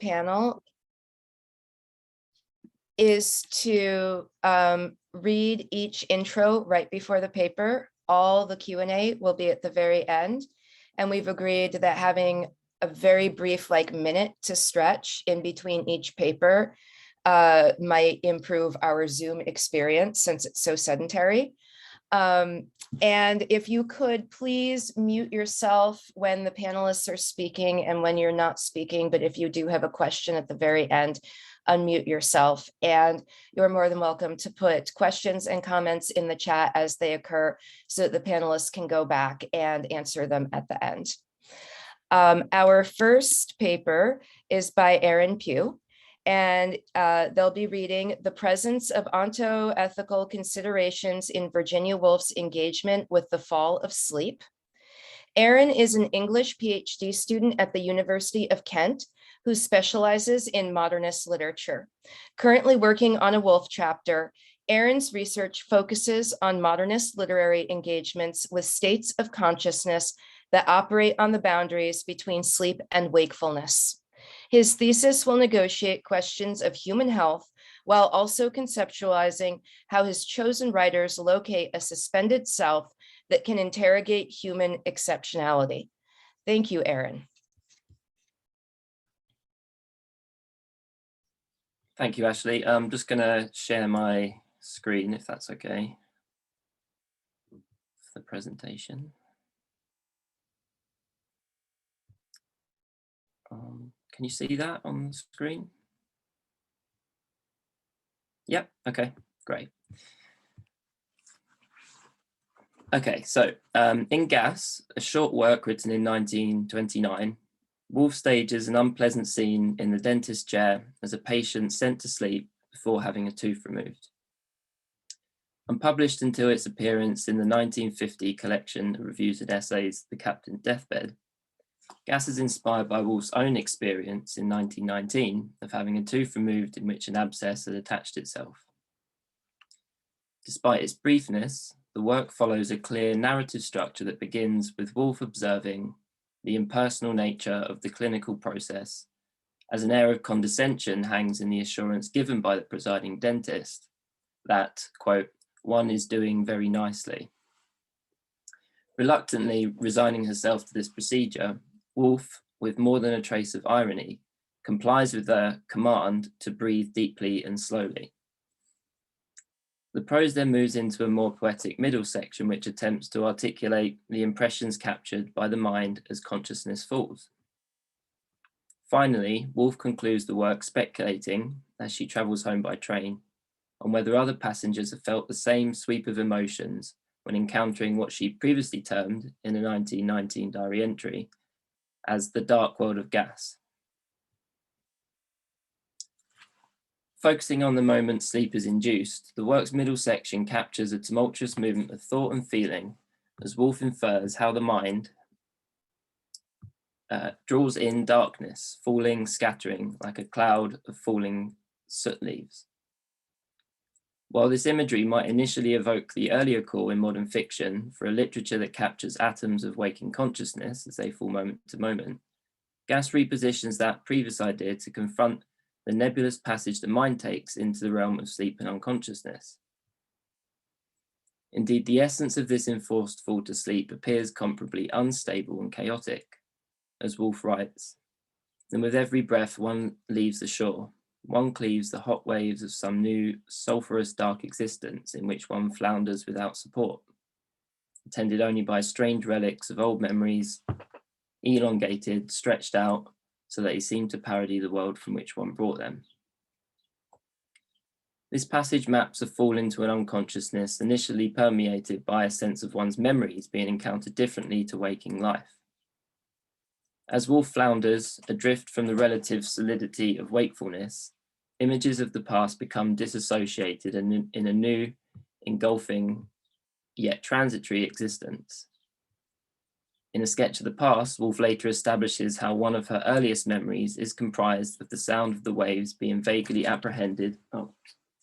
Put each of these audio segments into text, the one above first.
panel is to read each intro right before the paper. All the Q&A will be at the very end. And we've agreed that having a very brief, like, minute to stretch in between each paper might improve our Zoom experience since it's so sedentary. And if you could please mute yourself when the panelists are speaking and when you're not speaking, but if you do have a question at the very end, unmute yourself. And you're more than welcome to put questions and comments in the chat as they occur so that the panelists can go back and answer them at the end. Our first paper is by Pugh. And they'll be reading The Presence of Ontoethical Considerations in Virginia Woolf's Engagement with the Fall of Sleep. Erin is an English PhD student at the University of Kent who specializes in modernist literature. Currently working on a Woolf chapter, Erin's research focuses on modernist literary engagements with states of consciousness that operate on the boundaries between sleep and wakefulness. His thesis will negotiate questions of human health while also conceptualizing how his chosen writers locate a suspended self that can interrogate human exceptionality. Thank you, Erin. Thank you, Ashley. I'm just going to share my screen, if that's okay, for the presentation. Can you see that on the screen? Yep, okay, great. Okay, so in Gas, a short work written in 1929, Woolf stages an unpleasant scene in the dentist's chair as a patient sent to sleep before having a tooth removed. Unpublished until its appearance in the 1950 collection of reviews and essays, The Captain's Deathbed, Gas is inspired by Woolf's own experience in 1919 of having a tooth removed in which an abscess had attached itself. Despite its briefness, the work follows a clear narrative structure that begins with Woolf observing the impersonal nature of the clinical process, as an air of condescension hangs in the assurance given by the presiding dentist that, quote, one is doing very nicely. Reluctantly resigning herself to this procedure, Woolf, with more than a trace of irony, complies with the command to breathe deeply and slowly. The prose then moves into a more poetic middle section which attempts to articulate the impressions captured by the mind as consciousness falls. Finally, Woolf concludes the work speculating, as she travels home by train, on whether other passengers have felt the same sweep of emotions when encountering what she previously termed, in a 1919 diary entry, as the dark world of gas. Focusing on the moment sleep is induced, the work's middle section captures a tumultuous movement of thought and feeling as Woolf infers how the mind draws in darkness, falling, scattering like a cloud of falling soot leaves. While this imagery might initially evoke the earlier call in modern fiction for a literature that captures atoms of waking consciousness as they fall moment to moment, Gas repositions that previous idea to confront the nebulous passage the mind takes into the realm of sleep and unconsciousness. Indeed, the essence of this enforced fall to sleep appears comparably unstable and chaotic, as Woolf writes, and with every breath one leaves the shore, one cleaves the hot waves of some new sulphurous dark existence in which one flounders without support, attended only by strange relics of old memories, elongated, stretched out, so that they seem to parody the world from which one brought them. This passage maps a fall into an unconsciousness initially permeated by a sense of one's memories being encountered differently to waking life. As Woolf flounders, adrift from the relative solidity of wakefulness, images of the past become disassociated in a new, engulfing, yet transitory existence. In a sketch of the past, Woolf later establishes how one of her earliest memories is comprised of the sound of the waves being vaguely apprehended. Oh,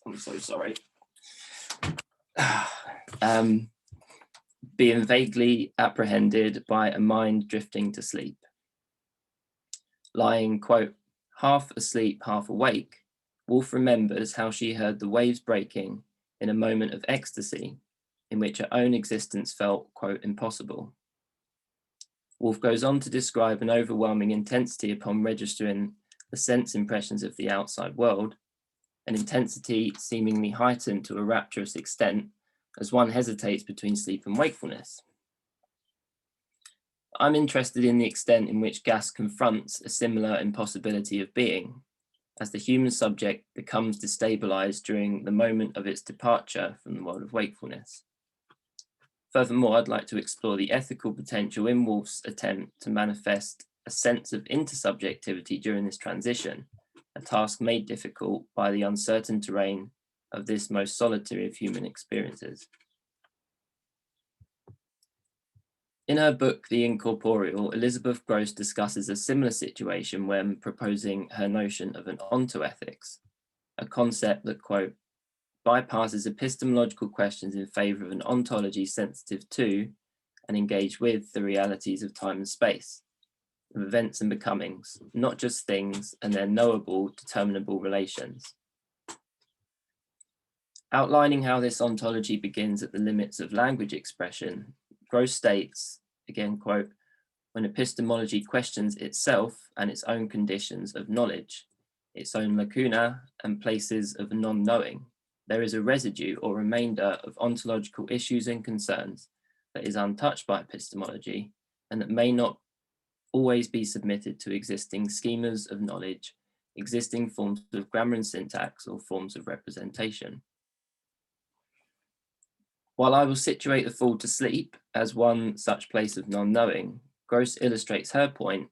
I'm so sorry. Being vaguely apprehended by a mind drifting to sleep. Lying, quote, Half asleep, half awake, Woolf remembers how she heard the waves breaking in a moment of ecstasy in which her own existence felt, quote, impossible. Woolf goes on to describe an overwhelming intensity upon registering the sense impressions of the outside world, an intensity seemingly heightened to a rapturous extent as one hesitates between sleep and wakefulness. I'm interested in the extent in which gas confronts a similar impossibility of being, as the human subject becomes destabilized during the moment of its departure from the world of wakefulness. Furthermore, I'd like to explore the ethical potential in Woolf's attempt to manifest a sense of intersubjectivity during this transition, a task made difficult by the uncertain terrain of this most solitary of human experiences. In her book, The Incorporeal, Elizabeth Gross discusses a similar situation when proposing her notion of an ontoethics, a concept that, quote, bypasses epistemological questions in favor of an ontology sensitive to and engaged with the realities of time and space, of events and becomings, not just things and their knowable, determinable relations. Outlining how this ontology begins at the limits of language expression, Gross states, again, quote, when epistemology questions itself and its own conditions of knowledge, its own lacuna and places of non-knowing, there is a residue or remainder of ontological issues and concerns that is untouched by epistemology and that may not always be submitted to existing schemas of knowledge, existing forms of grammar and syntax, or forms of representation. While I will situate the fall to sleep as one such place of non-knowing, Gross illustrates her point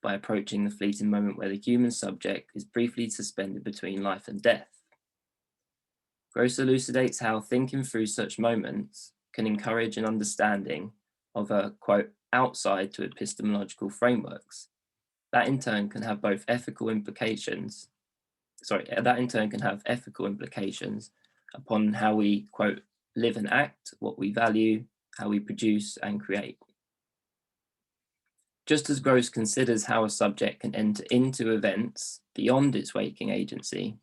by approaching the fleeting moment where the human subject is briefly suspended between life and death. Gross elucidates how thinking through such moments can encourage an understanding of a, quote, outside to epistemological frameworks. That in turn can have both ethical implications, upon how we, quote, live and act, what we value, how we produce and create. Just as Gross considers how a subject can enter into events beyond its waking agency,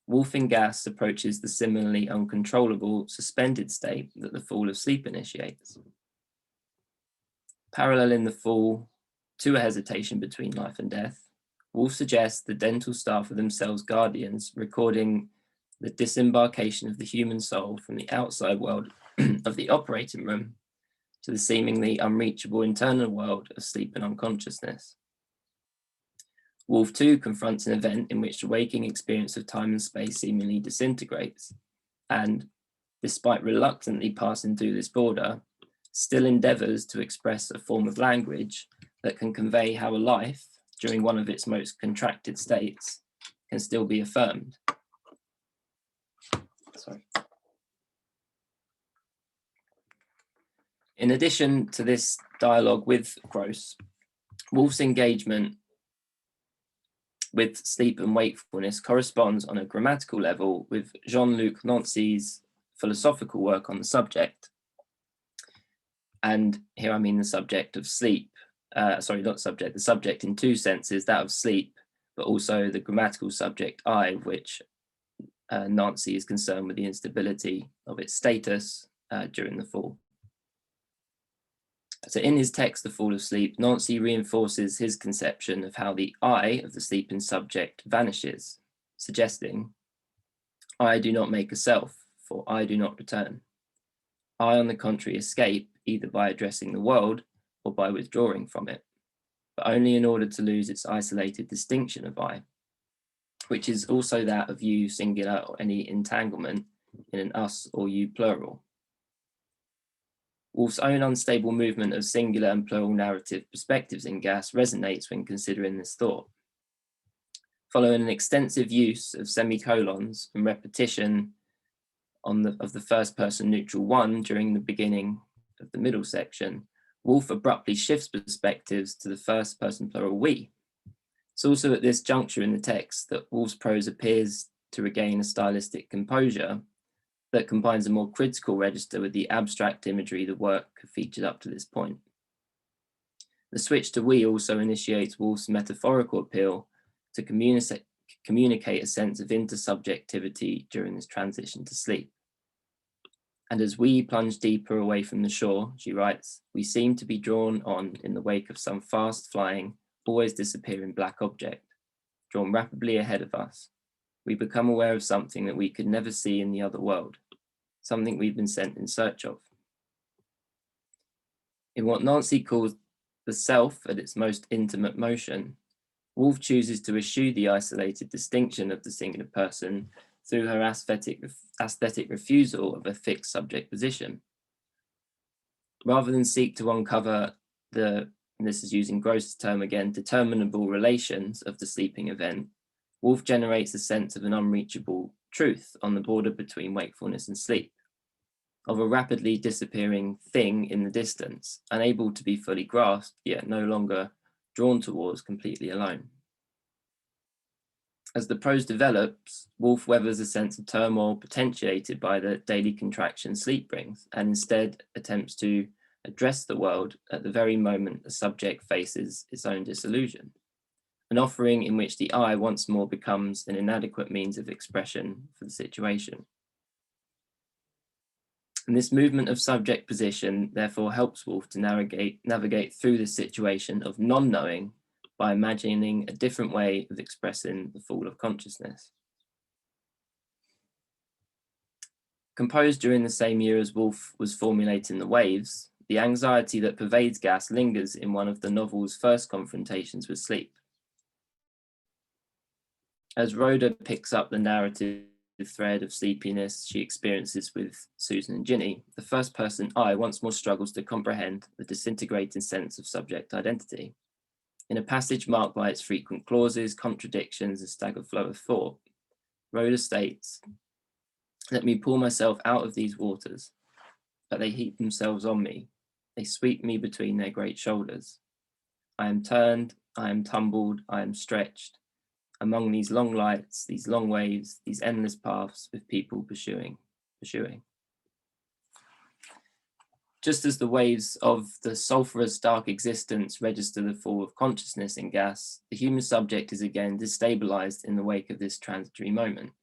Woolf in Gas approaches the similarly uncontrollable, suspended state that the fall of sleep initiates. Parallel in the fall to a hesitation between life and death, Woolf suggests the dental staff are themselves guardians, recording the disembarkation of the human soul from the outside world of the operating room to the seemingly unreachable internal world of sleep and unconsciousness. Woolf too confronts an event in which the waking experience of time and space seemingly disintegrates, and, despite reluctantly passing through this border, still endeavors to express a form of language that can convey how a life, during one of its most contracted states, can still be affirmed. In addition to this dialogue with Gross, Woolf's engagement with sleep and wakefulness corresponds on a grammatical level with Jean-Luc Nancy's philosophical work on the subject. And here I mean the subject of sleep, the subject in two senses, that of sleep, but also the grammatical subject I, which Nancy is concerned with the instability of its status during the fall. So in his text, The Fall of Sleep, Nancy reinforces his conception of how the I of the sleeping subject vanishes, suggesting, I do not make a self, for I do not return. I, on the contrary, escape either by addressing the world or by withdrawing from it, but only in order to lose its isolated distinction of I, which is also that of you singular or any entanglement in an us or you plural. Woolf's own unstable movement of singular and plural narrative perspectives in Gas resonates when considering this thought. Following an extensive use of semicolons and repetition of the first person neutral one during the beginning of the middle section, Woolf abruptly shifts perspectives to the first person plural we. It's also at this juncture in the text that Woolf's prose appears to regain a stylistic composure that combines a more critical register with the abstract imagery the work featured up to this point. The switch to we also initiates Woolf's metaphorical appeal to communicate a sense of intersubjectivity during this transition to sleep. And as we plunge deeper away from the shore, she writes, we seem to be drawn on in the wake of some fast-flying, always disappearing black object, drawn rapidly ahead of us. We become aware of something that we could never see in the other world, something we've been sent in search of. In what Nancy calls the self at its most intimate motion, Woolf chooses to eschew the isolated distinction of the singular person through her aesthetic refusal of a fixed subject position. Rather than seek to uncover the, and this is using Gross's term again, determinable relations of the sleeping event, Woolf generates a sense of an unreachable truth on the border between wakefulness and sleep, of a rapidly disappearing thing in the distance, unable to be fully grasped, yet no longer drawn towards completely alone. As the prose develops, Woolf weathers a sense of turmoil potentiated by the daily contraction sleep brings, and instead attempts to address the world at the very moment the subject faces its own dissolution, an offering in which the I once more becomes an inadequate means of expression for the situation. And this movement of subject position therefore helps Woolf to navigate through the situation of non-knowing by imagining a different way of expressing the fall of consciousness. Composed during the same year as Woolf was formulating The Waves, the anxiety that pervades gas lingers in one of the novel's first confrontations with sleep. As Rhoda picks up the narrative thread of sleepiness she experiences with Susan and Ginny, the first person I once more struggles to comprehend the disintegrating sense of subject identity. In a passage marked by its frequent clauses, contradictions, and staggered flow of thought, Rhoda states, "Let me pull myself out of these waters, but they heap themselves on me. They sweep me between their great shoulders. I am turned, I am tumbled, I am stretched among these long lights, these long waves, these endless paths with people pursuing. Just as the waves of the sulfurous dark existence register the fall of consciousness in gas, the human subject is again destabilized in the wake of this transitory moment.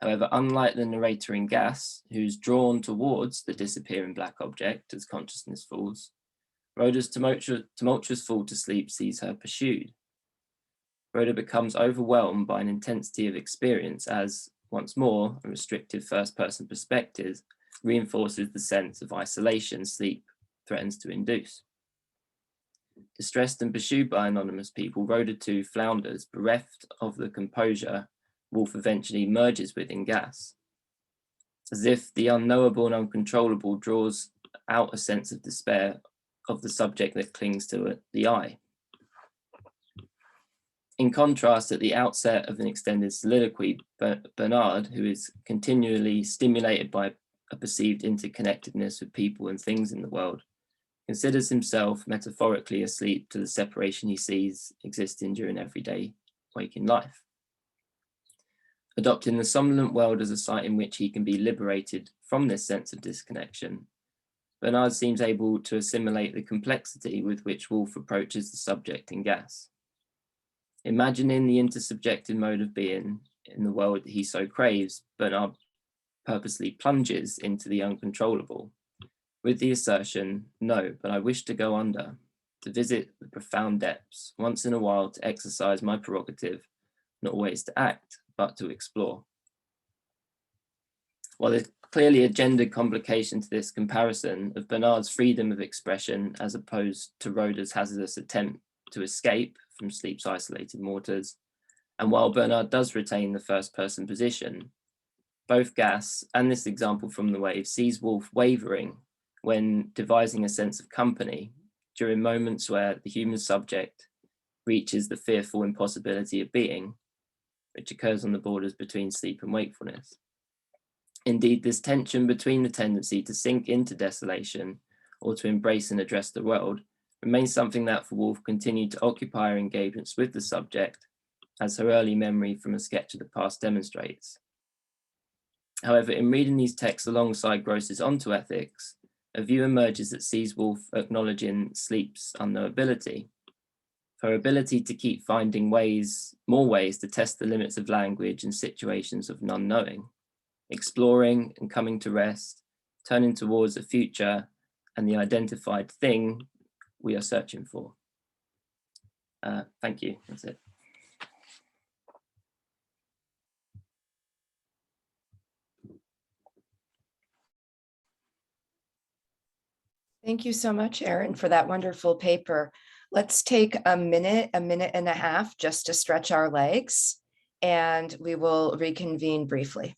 However, unlike the narrator in Gas, who's drawn towards the disappearing black object as consciousness falls, Rhoda's tumultuous fall to sleep sees her pursued. Rhoda becomes overwhelmed by an intensity of experience as, once more, a restrictive first-person perspective reinforces the sense of isolation sleep threatens to induce. Distressed and pursued by anonymous people, Rhoda too flounders, bereft of the composure Woolf eventually merges with in Gas. As if the unknowable and uncontrollable draws out a sense of despair of the subject that clings to it, the I. In contrast, at the outset of an extended soliloquy, Bernard, who is continually stimulated by a perceived interconnectedness with people and things in the world, considers himself metaphorically asleep to the separation he sees existing during everyday waking life. Adopting the somnolent world as a site in which he can be liberated from this sense of disconnection, Bernard seems able to assimilate the complexity with which Woolf approaches the subject in Gas. Imagining the intersubjective mode of being in the world that he so craves, Bernard purposely plunges into the uncontrollable, with the assertion, "No, but I wish to go under, to visit the profound depths, once in a while to exercise my prerogative, not always to act, but to explore." While there's clearly a gendered complication to this comparison of Bernard's freedom of expression as opposed to Rhoda's hazardous attempt to escape from sleep's isolated waters, and while Bernard does retain the first-person position, both Gas and this example from The Wave sees Woolf wavering when devising a sense of company during moments where the human subject reaches the fearful impossibility of being, which occurs on the borders between sleep and wakefulness. Indeed, this tension between the tendency to sink into desolation or to embrace and address the world remains something that for Woolf continued to occupy her engagements with the subject, as her early memory from A Sketch of the Past demonstrates. However, in reading these texts alongside Gross's Ontoethics, a view emerges that sees Woolf acknowledging sleep's unknowability. Her ability to keep finding more ways to test the limits of language in situations of non-knowing, exploring and coming to rest, turning towards a future and the identified thing we are searching for. Thank you, that's it. Thank you so much, Erin, for that wonderful paper. Let's take a minute and a half just to stretch our legs, and we will reconvene briefly.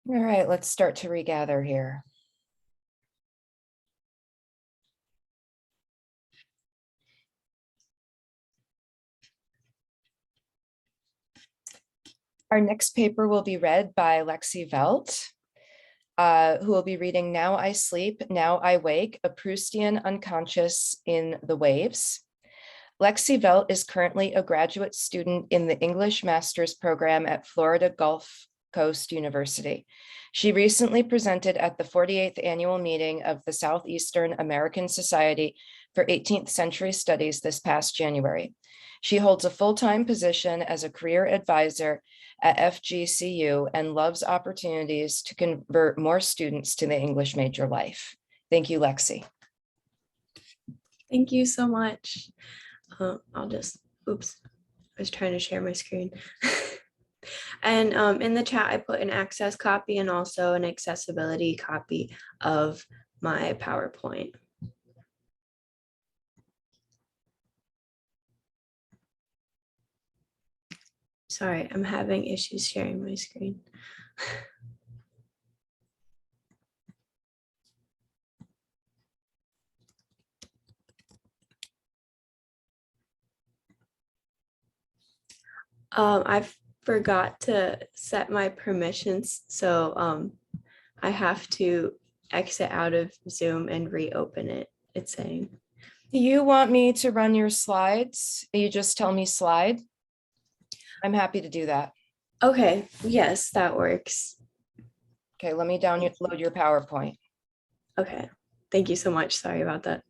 All right, let's start to regather here. Our next paper will be read by Lexi Velte, who will be reading Now I Sleep, Now I Wake, a Proustian Unconscious in the Waves. Lexi Velte is currently a graduate student in the English Master's program at Florida Gulf Coast University. She recently presented at the 48th annual meeting of the Southeastern American Society for 18th Century Studies this past January. She holds a full-time position as a career advisor at FGCU and loves opportunities to convert more students to the English major life. Thank you, Lexi. Thank you so much. I'll just, oops, I was trying to share my screen. And in the chat, I put an access copy and also an accessibility copy of my PowerPoint. Sorry, I'm having issues sharing my screen. I forgot to set my permissions, so I have to exit out of Zoom and reopen it, it's saying. Do you want me to run your slides? You just tell me slide. I'm happy to do that. Okay, yes, that works. Okay, let me download your PowerPoint. Okay, thank you so much. Sorry about that.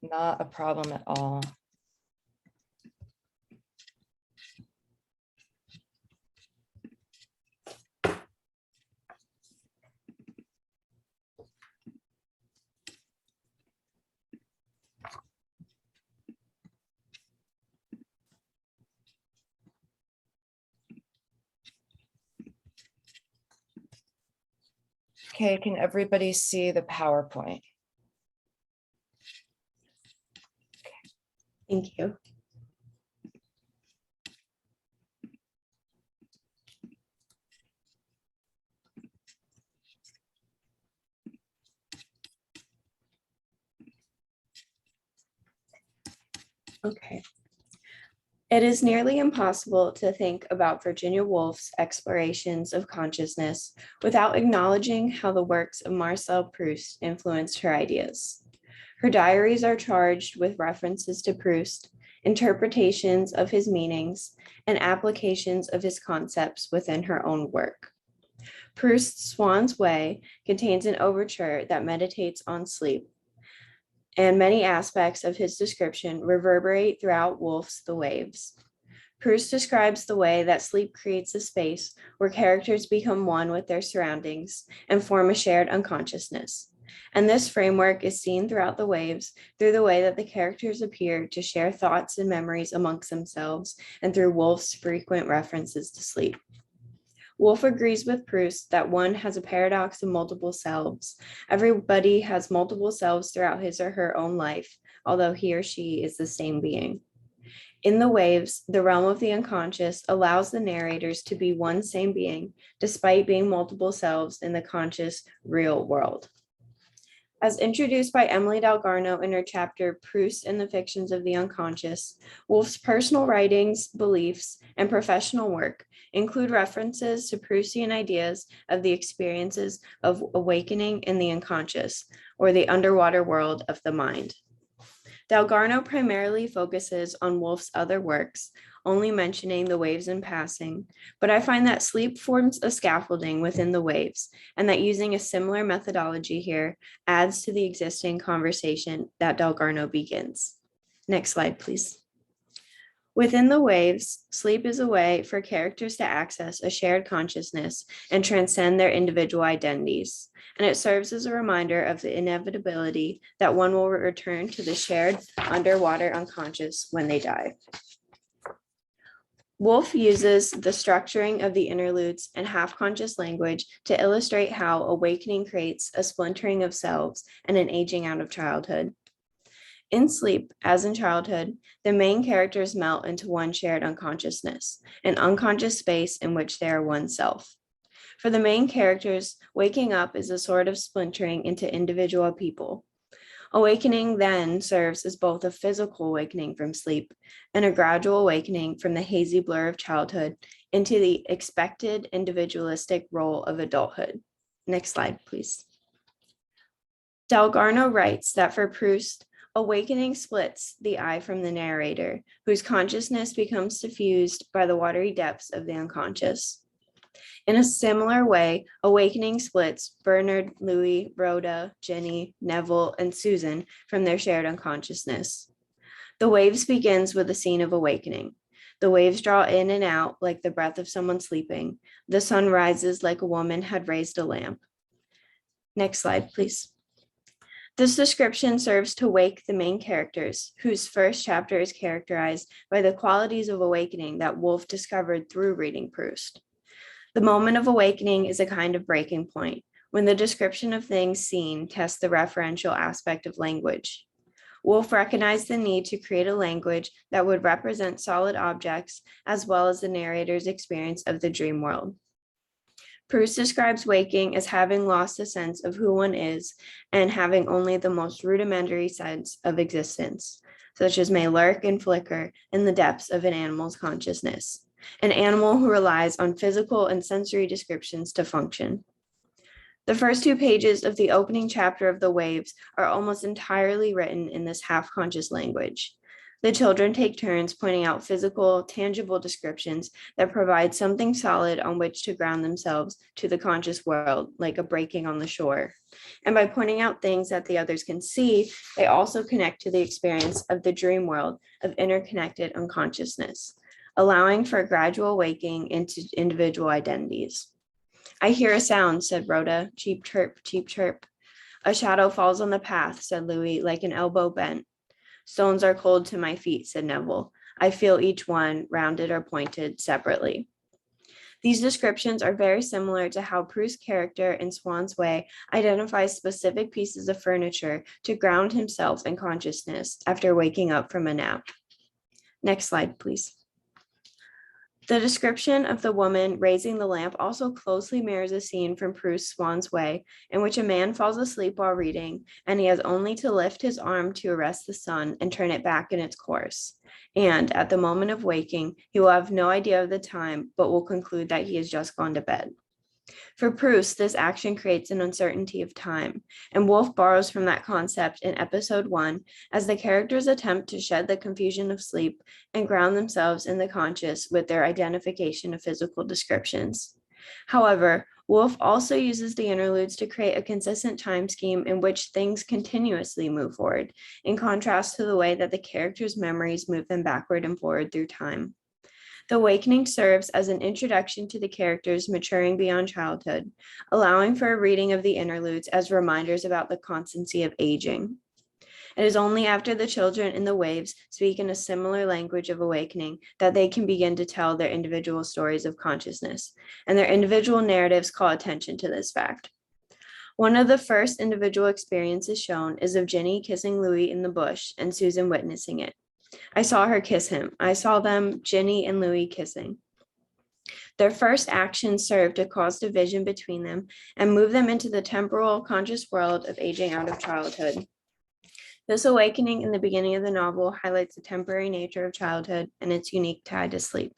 Not a problem at all. Okay, can everybody see the PowerPoint? Thank you. Okay. It is nearly impossible to think about Virginia Woolf's explorations of consciousness without acknowledging how the works of Marcel Proust influenced her ideas. Her diaries are charged with references to Proust, interpretations of his meanings, and applications of his concepts within her own work. Proust's Swan's Way contains an overture that meditates on sleep, and many aspects of his description reverberate throughout Woolf's The Waves. Proust describes the way that sleep creates a space where characters become one with their surroundings and form a shared unconsciousness. And this framework is seen throughout The Waves through the way that the characters appear to share thoughts and memories amongst themselves and through Woolf's frequent references to sleep. Woolf agrees with Proust that one has a paradox of multiple selves. Everybody has multiple selves throughout his or her own life, although he or she is the same being. In The Waves, the realm of the unconscious allows the narrators to be one same being, despite being multiple selves in the conscious, real world. As introduced by Emily Dalgarno in her chapter, Proust and the Fictions of the Unconscious, Woolf's personal writings, beliefs, and professional work include references to Proustian ideas of the experiences of awakening in the unconscious, or the underwater world of the mind. Dalgarno primarily focuses on Woolf's other works, only mentioning The Waves in passing, but I find that sleep forms a scaffolding within The Waves, and that using a similar methodology here adds to the existing conversation that Dalgarno begins. Next slide, please. Within The Waves, sleep is a way for characters to access a shared consciousness and transcend their individual identities, and it serves as a reminder of the inevitability that one will return to the shared underwater unconscious when they die. Woolf uses the structuring of the interludes and half-conscious language to illustrate how awakening creates a splintering of selves and an aging out of childhood. In sleep, as in childhood, the main characters melt into one shared unconsciousness, an unconscious space in which they are one self. For the main characters, waking up is a sort of splintering into individual people. Awakening then serves as both a physical awakening from sleep and a gradual awakening from the hazy blur of childhood into the expected individualistic role of adulthood. Next slide, please. Dalgarno writes that for Proust, awakening splits the I from the narrator, whose consciousness becomes suffused by the watery depths of the unconscious. In a similar way, awakening splits Bernard, Louis, Rhoda, Jenny, Neville, and Susan from their shared unconsciousness. The Waves begins with a scene of awakening. The waves draw in and out like the breath of someone sleeping. The sun rises like a woman had raised a lamp. Next slide, please. This description serves to wake the main characters, whose first chapter is characterized by the qualities of awakening that Woolf discovered through reading Proust. The moment of awakening is a kind of breaking point, when the description of things seen tests the referential aspect of language. Woolf recognized the need to create a language that would represent solid objects, as well as the narrator's experience of the dream world. Proust describes waking as having lost a sense of who one is and having only the most rudimentary sense of existence, such as may lurk and flicker in the depths of an animal's consciousness. An animal who relies on physical and sensory descriptions to function. The first 2 pages of the opening chapter of The Waves are almost entirely written in this half-conscious language. The children take turns pointing out physical, tangible descriptions that provide something solid on which to ground themselves to the conscious world, like a breaking on the shore. And by pointing out things that the others can see, they also connect to the experience of the dream world of interconnected unconsciousness, allowing for a gradual waking into individual identities. I hear a sound, said Rhoda. Cheep chirp, cheep chirp. A shadow falls on the path, said Louis, like an elbow bent. Stones are cold to my feet, said Neville. I feel each one, rounded or pointed, separately. These descriptions are very similar to how Proust's character in Swan's Way identifies specific pieces of furniture to ground himself in consciousness after waking up from a nap. Next slide, please. The description of the woman raising the lamp also closely mirrors a scene from Proust's Swan's Way, in which a man falls asleep while reading, and he has only to lift his arm to arrest the sun and turn it back in its course. And at the moment of waking, he will have no idea of the time, but will conclude that he has just gone to bed. For Proust, this action creates an uncertainty of time, and Woolf borrows from that concept in episode 1 as the characters attempt to shed the confusion of sleep and ground themselves in the conscious with their identification of physical descriptions. However, Woolf also uses the interludes to create a consistent time scheme in which things continuously move forward, in contrast to the way that the characters' memories move them backward and forward through time. The awakening serves as an introduction to the characters maturing beyond childhood, allowing for a reading of the interludes as reminders about the constancy of aging. It is only after the children in the waves speak in a similar language of awakening that they can begin to tell their individual stories of consciousness, and their individual narratives call attention to this fact. One of the first individual experiences shown is of Ginny kissing Louis in the bush and Susan witnessing it. I saw her kiss him. I saw them, Ginny and Louis, kissing. Their first actions served to cause division between them and move them into the temporal conscious world of aging out of childhood. This awakening in the beginning of the novel highlights the temporary nature of childhood and its unique tie to sleep.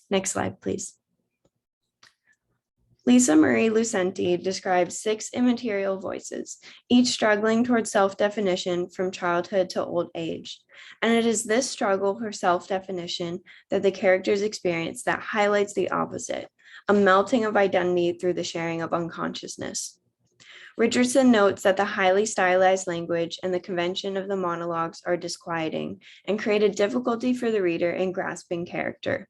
Next slide, please. Lisa Marie Lucenti describes 6 immaterial voices, each struggling towards self-definition from childhood to old age. And it is this struggle for self-definition that the characters experience that highlights the opposite, a melting of identity through the sharing of unconsciousness. Richardson notes that the highly stylized language and the convention of the monologues are disquieting and create a difficulty for the reader in grasping character.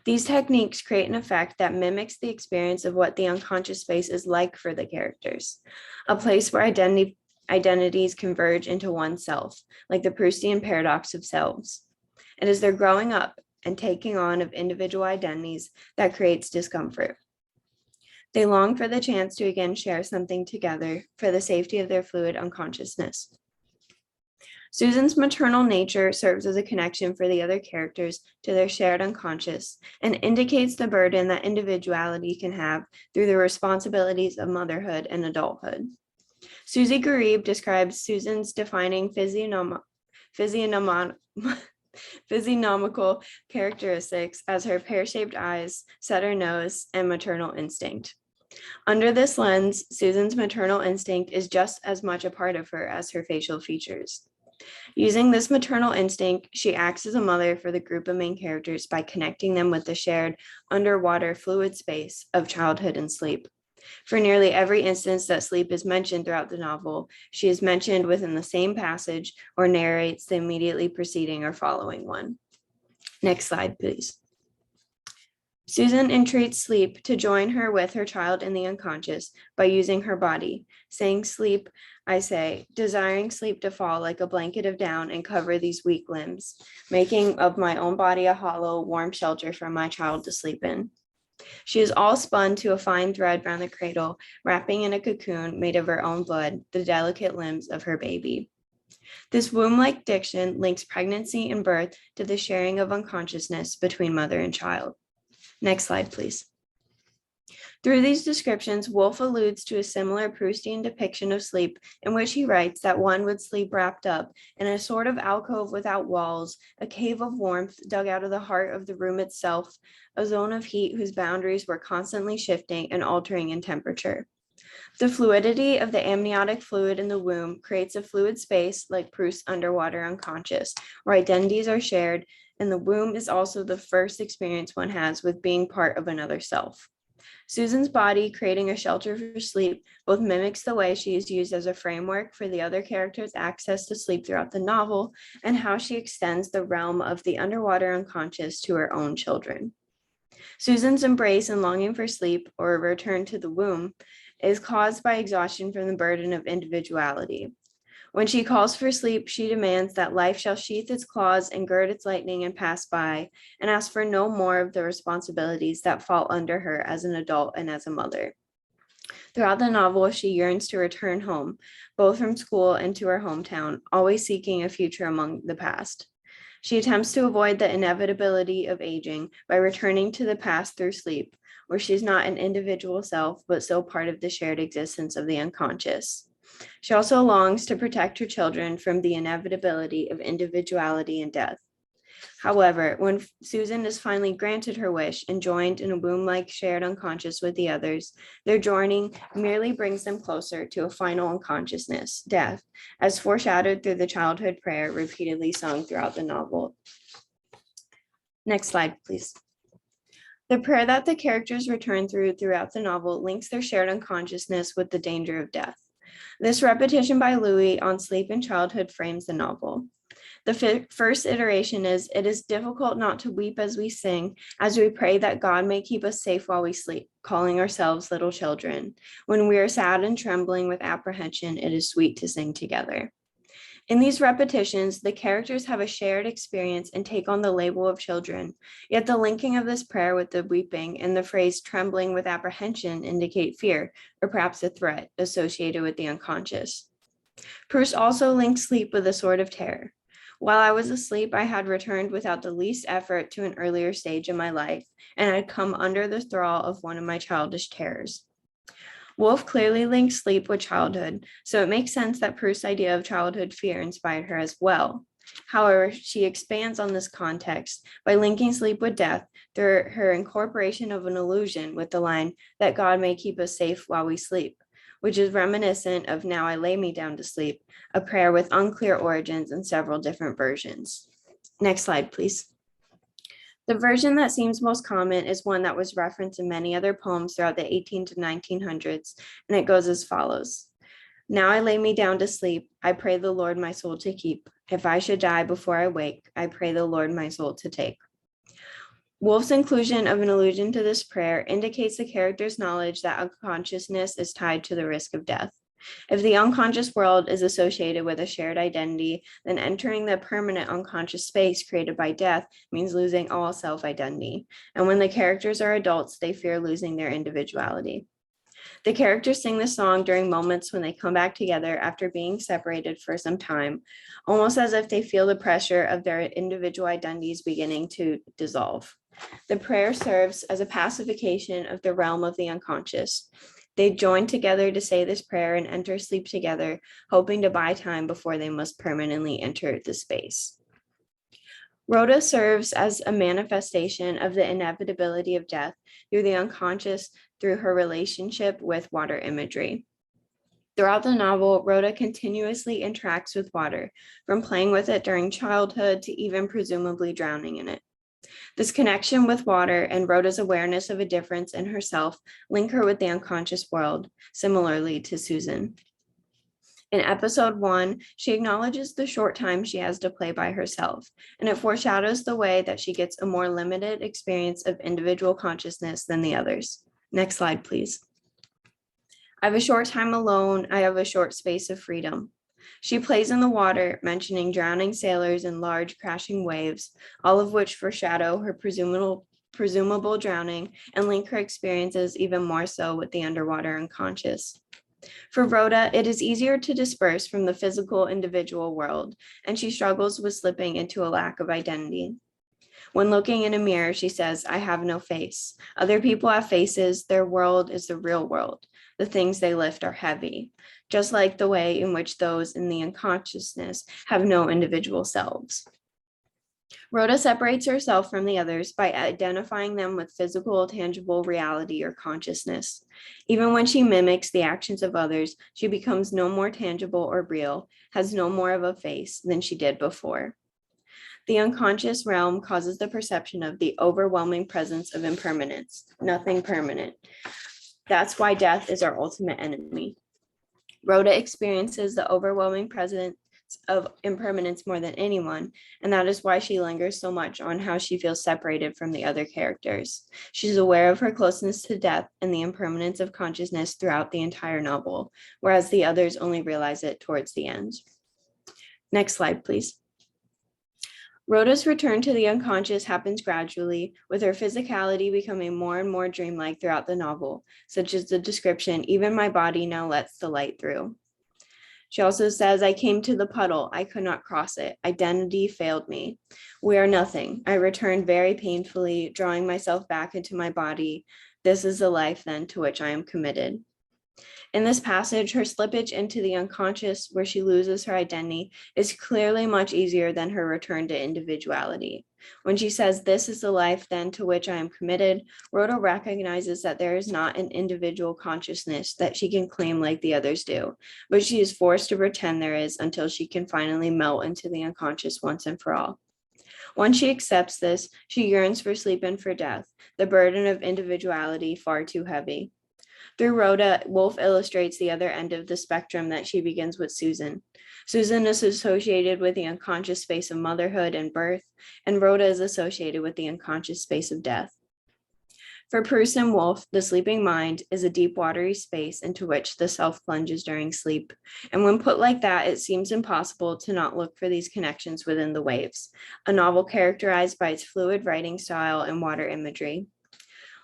These techniques create an effect that mimics the experience of what the unconscious space is like for the characters, a place where identities converge into oneself, like the Proustian paradox of selves. It is their growing up and taking on of individual identities that creates discomfort. They long for the chance to again share something together for the safety of their fluid unconsciousness. Susan's maternal nature serves as a connection for the other characters to their shared unconscious and indicates the burden that individuality can have through the responsibilities of motherhood and adulthood. Susie Garib describes Susan's defining physiognomical characteristics as her pear-shaped eyes, setter nose, and maternal instinct. Under this lens, Susan's maternal instinct is just as much a part of her as her facial features. Using this maternal instinct, she acts as a mother for the group of main characters by connecting them with the shared underwater fluid space of childhood and sleep. For nearly every instance that sleep is mentioned throughout the novel, she is mentioned within the same passage or narrates the immediately preceding or following one. Next slide, please. Susan entreats sleep to join her with her child in the unconscious by using her body, saying, "Sleep, I say, desiring sleep to fall like a blanket of down and cover these weak limbs, making of my own body a hollow, warm shelter for my child to sleep in." She is all spun to a fine thread round the cradle, wrapping in a cocoon made of her own blood the delicate limbs of her baby. This womb-like diction links pregnancy and birth to the sharing of unconsciousness between mother and child. Next slide, please. Through these descriptions, Woolf alludes to a similar Proustian depiction of sleep in which he writes that one would sleep wrapped up in a sort of alcove without walls, a cave of warmth dug out of the heart of the room itself, a zone of heat whose boundaries were constantly shifting and altering in temperature. The fluidity of the amniotic fluid in the womb creates a fluid space like Proust's underwater unconscious, where identities are shared, and the womb is also the first experience one has with being part of another self. Susan's body creating a shelter for sleep both mimics the way she is used as a framework for the other characters' access to sleep throughout the novel and how she extends the realm of the underwater unconscious to her own children. Susan's embrace and longing for sleep, or a return to the womb, is caused by exhaustion from the burden of individuality. When she calls for sleep, she demands that life shall sheath its claws and gird its lightning and pass by, and asks for no more of the responsibilities that fall under her as an adult and as a mother. Throughout the novel, she yearns to return home, both from school and to her hometown, always seeking a future among the past. She attempts to avoid the inevitability of aging by returning to the past through sleep, where she's not an individual self, but still part of the shared existence of the unconscious. She also longs to protect her children from the inevitability of individuality and death. However, when Susan is finally granted her wish and joined in a womb-like shared unconscious with the others, their joining merely brings them closer to a final unconsciousness, death, as foreshadowed through the childhood prayer repeatedly sung throughout the novel. Next slide, please. The prayer that the characters return throughout the novel links their shared unconsciousness with the danger of death. This repetition by Louis on sleep and childhood frames the novel. The first iteration is, it is difficult not to weep as we sing, as we pray that God may keep us safe while we sleep, calling ourselves little children. When we are sad and trembling with apprehension, it is sweet to sing together. In these repetitions, the characters have a shared experience and take on the label of children, yet the linking of this prayer with the weeping and the phrase trembling with apprehension indicate fear, or perhaps a threat associated with the unconscious. Proust also linked sleep with a sort of terror. While I was asleep, I had returned without the least effort to an earlier stage in my life, and had come under the thrall of one of my childish terrors. Woolf clearly links sleep with childhood, so it makes sense that Proust's idea of childhood fear inspired her as well. However, she expands on this context by linking sleep with death through her incorporation of an allusion with the line, that God may keep us safe while we sleep, which is reminiscent of Now I Lay Me Down to Sleep, a prayer with unclear origins and several different versions. Next slide, please. The version that seems most common is one that was referenced in many other poems throughout the 18 to 1900s, and it goes as follows. Now I lay me down to sleep, I pray the Lord my soul to keep. If I should die before I wake, I pray the Lord my soul to take. Woolf's inclusion of an allusion to this prayer indicates the character's knowledge that unconsciousness is tied to the risk of death. If the unconscious world is associated with a shared identity, then entering the permanent unconscious space created by death means losing all self-identity. And when the characters are adults, they fear losing their individuality. The characters sing the song during moments when they come back together after being separated for some time, almost as if they feel the pressure of their individual identities beginning to dissolve. The prayer serves as a pacification of the realm of the unconscious. They join together to say this prayer and enter sleep together, hoping to buy time before they must permanently enter the space. Rhoda serves as a manifestation of the inevitability of death through the unconscious through her relationship with water imagery. Throughout the novel, Rhoda continuously interacts with water, from playing with it during childhood to even presumably drowning in it. This connection with water and Rhoda's awareness of a difference in herself link her with the unconscious world, similarly to Susan. In episode 1, she acknowledges the short time she has to play by herself, and it foreshadows the way that she gets a more limited experience of individual consciousness than the others. Next slide, please. I have a short time alone. I have a short space of freedom. She plays in the water, mentioning drowning sailors and large crashing waves, all of which foreshadow her presumable drowning and link her experiences even more so with the underwater unconscious. For Rhoda, it is easier to disperse from the physical individual world, and she struggles with slipping into a lack of identity. When looking in a mirror, she says, I have no face. Other people have faces. Their world is the real world. The things they lift are heavy, just like the way in which those in the unconsciousness have no individual selves. Rhoda separates herself from the others by identifying them with physical, tangible reality or consciousness. Even when she mimics the actions of others, she becomes no more tangible or real, has no more of a face than she did before. The unconscious realm causes the perception of the overwhelming presence of impermanence, nothing permanent. That's why death is our ultimate enemy. Rhoda experiences the overwhelming presence of impermanence more than anyone, and that is why she lingers so much on how she feels separated from the other characters. She's aware of her closeness to death and the impermanence of consciousness throughout the entire novel, whereas the others only realize it towards the end. Next slide, please. Rhoda's return to the unconscious happens gradually, with her physicality becoming more and more dreamlike throughout the novel, such as the description, even my body now lets the light through. She also says, I came to the puddle. I could not cross it. Identity failed me. We are nothing. I returned very painfully, drawing myself back into my body. This is the life then to which I am committed. In this passage, her slippage into the unconscious, where she loses her identity, is clearly much easier than her return to individuality. When she says, "This is the life then to which I am committed," Rhoda recognizes that there is not an individual consciousness that she can claim like the others do, but she is forced to pretend there is until she can finally melt into the unconscious once and for all. Once she accepts this, she yearns for sleep and for death, the burden of individuality far too heavy. Through Rhoda, Woolf illustrates the other end of the spectrum that she begins with Susan. Susan is associated with the unconscious space of motherhood and birth, and Rhoda is associated with the unconscious space of death. For Proust and Woolf, the sleeping mind is a deep, watery space into which the self plunges during sleep. And when put like that, it seems impossible to not look for these connections within The Waves, a novel characterized by its fluid writing style and water imagery.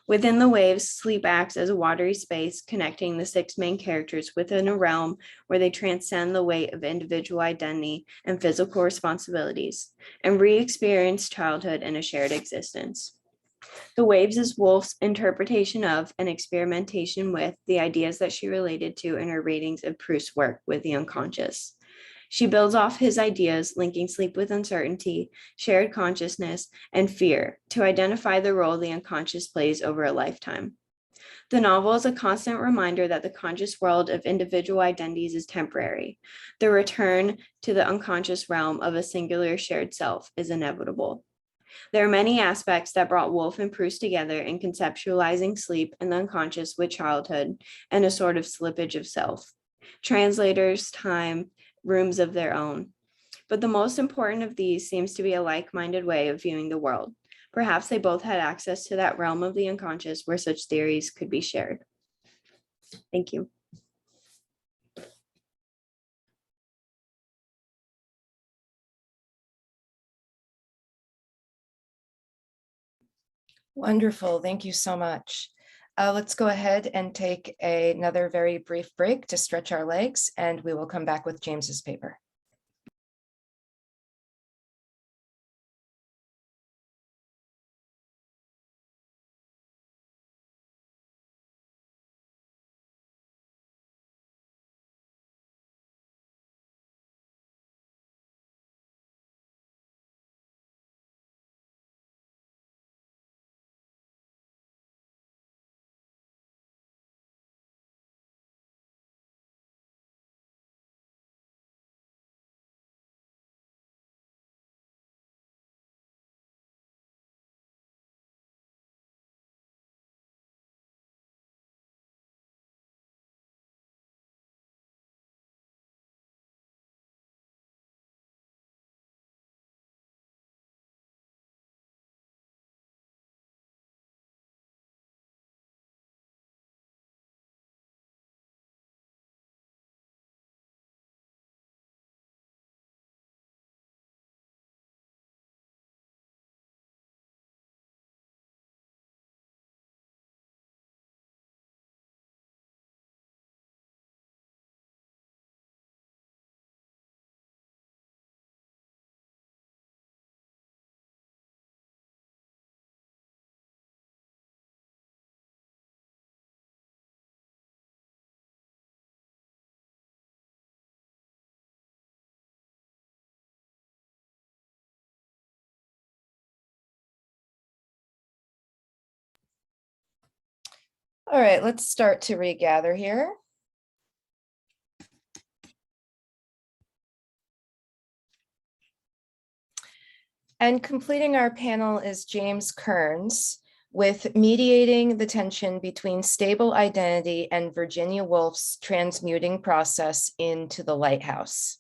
Within The Waves, sleep acts as a watery space connecting the 6 main characters within a realm where they transcend the weight of individual identity and physical responsibilities and re-experience childhood in a shared existence. The Waves is Woolf's interpretation of and experimentation with the ideas that she related to in her readings of Proust's work with the unconscious. She builds off his ideas, linking sleep with uncertainty, shared consciousness, and fear to identify the role the unconscious plays over a lifetime. The novel is a constant reminder that the conscious world of individual identities is temporary. The return to the unconscious realm of a singular shared self is inevitable. There are many aspects that brought Woolf and Proust together in conceptualizing sleep and the unconscious with childhood and a sort of slippage of self. Translators, time, rooms of their own. But the most important of these seems to be a like-minded way of viewing the world. Perhaps they both had access to that realm of the unconscious where such theories could be shared. Thank you. Wonderful. Thank you so much. Let's go ahead and take another very brief break to stretch our legs, and we will come back with James's paper. All right, let's start to regather here. And completing our panel is James Kearns with Mediating the Tension Between Stable Identity and Virginia Woolf's Transmuting Process in To the Lighthouse.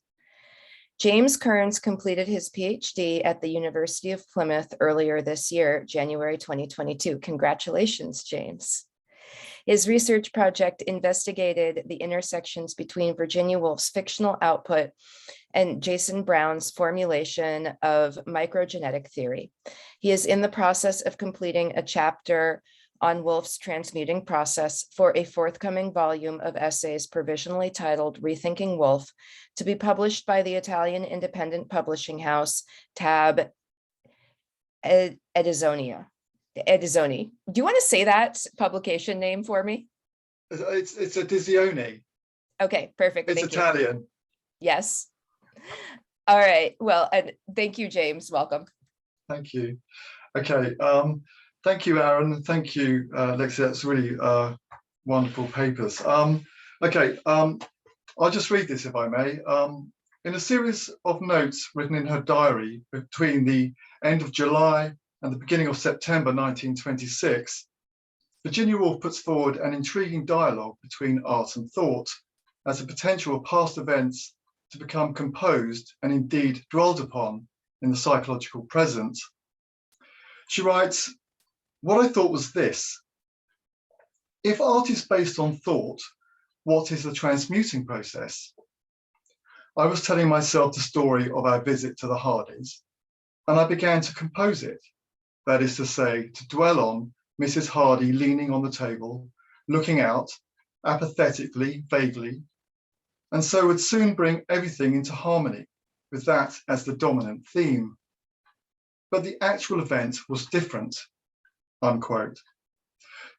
James Kearns completed his PhD at the University of Plymouth earlier this year, January 2022. Congratulations, James. His research project investigated the intersections between Virginia Woolf's fictional output and Jason Brown's formulation of microgenetic theory. He is in the process of completing a chapter on Woolf's transmuting process for a forthcoming volume of essays provisionally titled Rethinking Woolf, to be published by the Italian independent publishing house Tab Edizioni. Do you want to say that publication name for me? It's a Dissolution. Okay, perfect. It's Thank you. Italian. Yes. All right. Well, and thank you, James. Welcome. Thank you. Okay. Thank you, Aaron. And thank you, Lexi. That's really wonderful papers. Okay. I'll just read this if I may. In a series of notes written in her diary between the end of July and the beginning of September 1926, Virginia Woolf puts forward an intriguing dialogue between art and thought as a potential of past events to become composed and indeed dwelled upon in the psychological present. She writes, "What I thought was this: if art is based on thought, what is the transmuting process? I was telling myself the story of our visit to the Hardys, and I began to compose it. That is to say, to dwell on Mrs. Hardy leaning on the table, looking out, apathetically, vaguely, and so would soon bring everything into harmony with that as the dominant theme. But the actual event was different," unquote.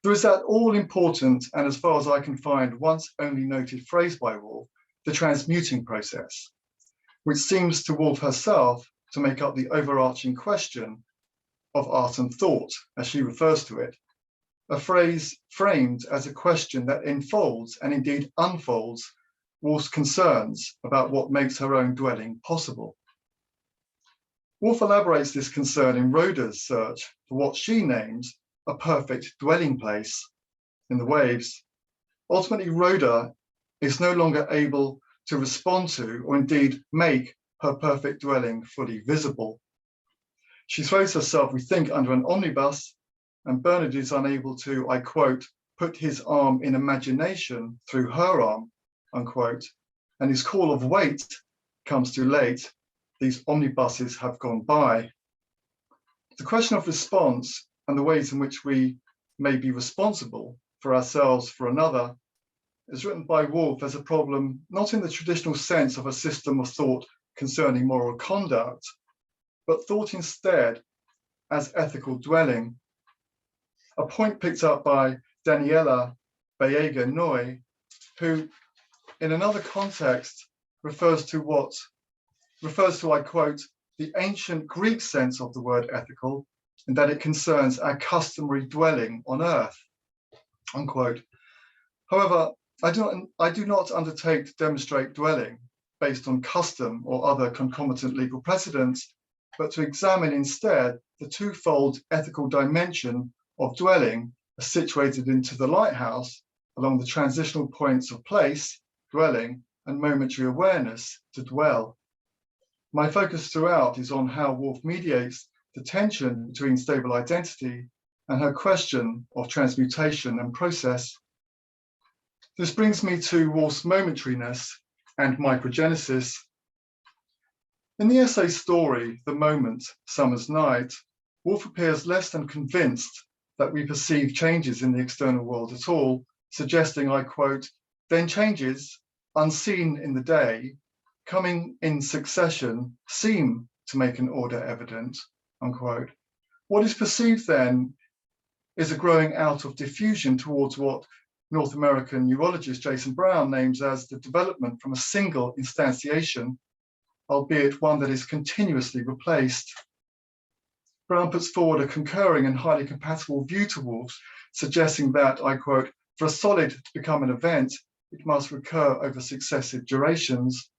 There is that all-important, and as far as I can find, once only noted phrase by Woolf, the transmuting process, which seems to Woolf herself to make up the overarching question of art and thought, as she refers to it, a phrase framed as a question that enfolds and indeed unfolds Woolf's concerns about what makes her own dwelling possible. Woolf elaborates this concern in Rhoda's search for what she names a perfect dwelling place in the waves. Ultimately, Rhoda is no longer able to respond to or indeed make her perfect dwelling fully visible. She throws herself, we think, under an omnibus, and Bernard is unable to, I quote, put his arm in imagination through her arm, unquote, and his call of wait comes too late. These omnibuses have gone by. The question of response and the ways in which we may be responsible for ourselves, for another, is written by Woolf as a problem not in the traditional sense of a system of thought concerning moral conduct, but thought instead as ethical dwelling, a point picked up by Daniela Baega-Noy, who in another context refers to, I quote, the ancient Greek sense of the word ethical, in that it concerns our customary dwelling on earth, unquote. However, I do not undertake to demonstrate dwelling based on custom or other concomitant legal precedents, but to examine instead the twofold ethical dimension of dwelling as situated into the lighthouse along the transitional points of place, dwelling, and momentary awareness, to dwell. My focus throughout is on how Woolf mediates the tension between stable identity and her question of transmutation and process. This brings me to Woolf's momentariness and microgenesis. In the essay story, The Moment, Summer's Night, Woolf appears less than convinced that we perceive changes in the external world at all, suggesting, I quote, then changes, unseen in the day, coming in succession, seem to make an order evident, unquote. What is perceived then is a growing out of diffusion towards what North American neurologist Jason Brown names as the development from a single instantiation, albeit one that is continuously replaced. Brown puts forward a concurring and highly compatible view to Woolf's, suggesting that, I quote, for a solid to become an event, it must recur over successive durations.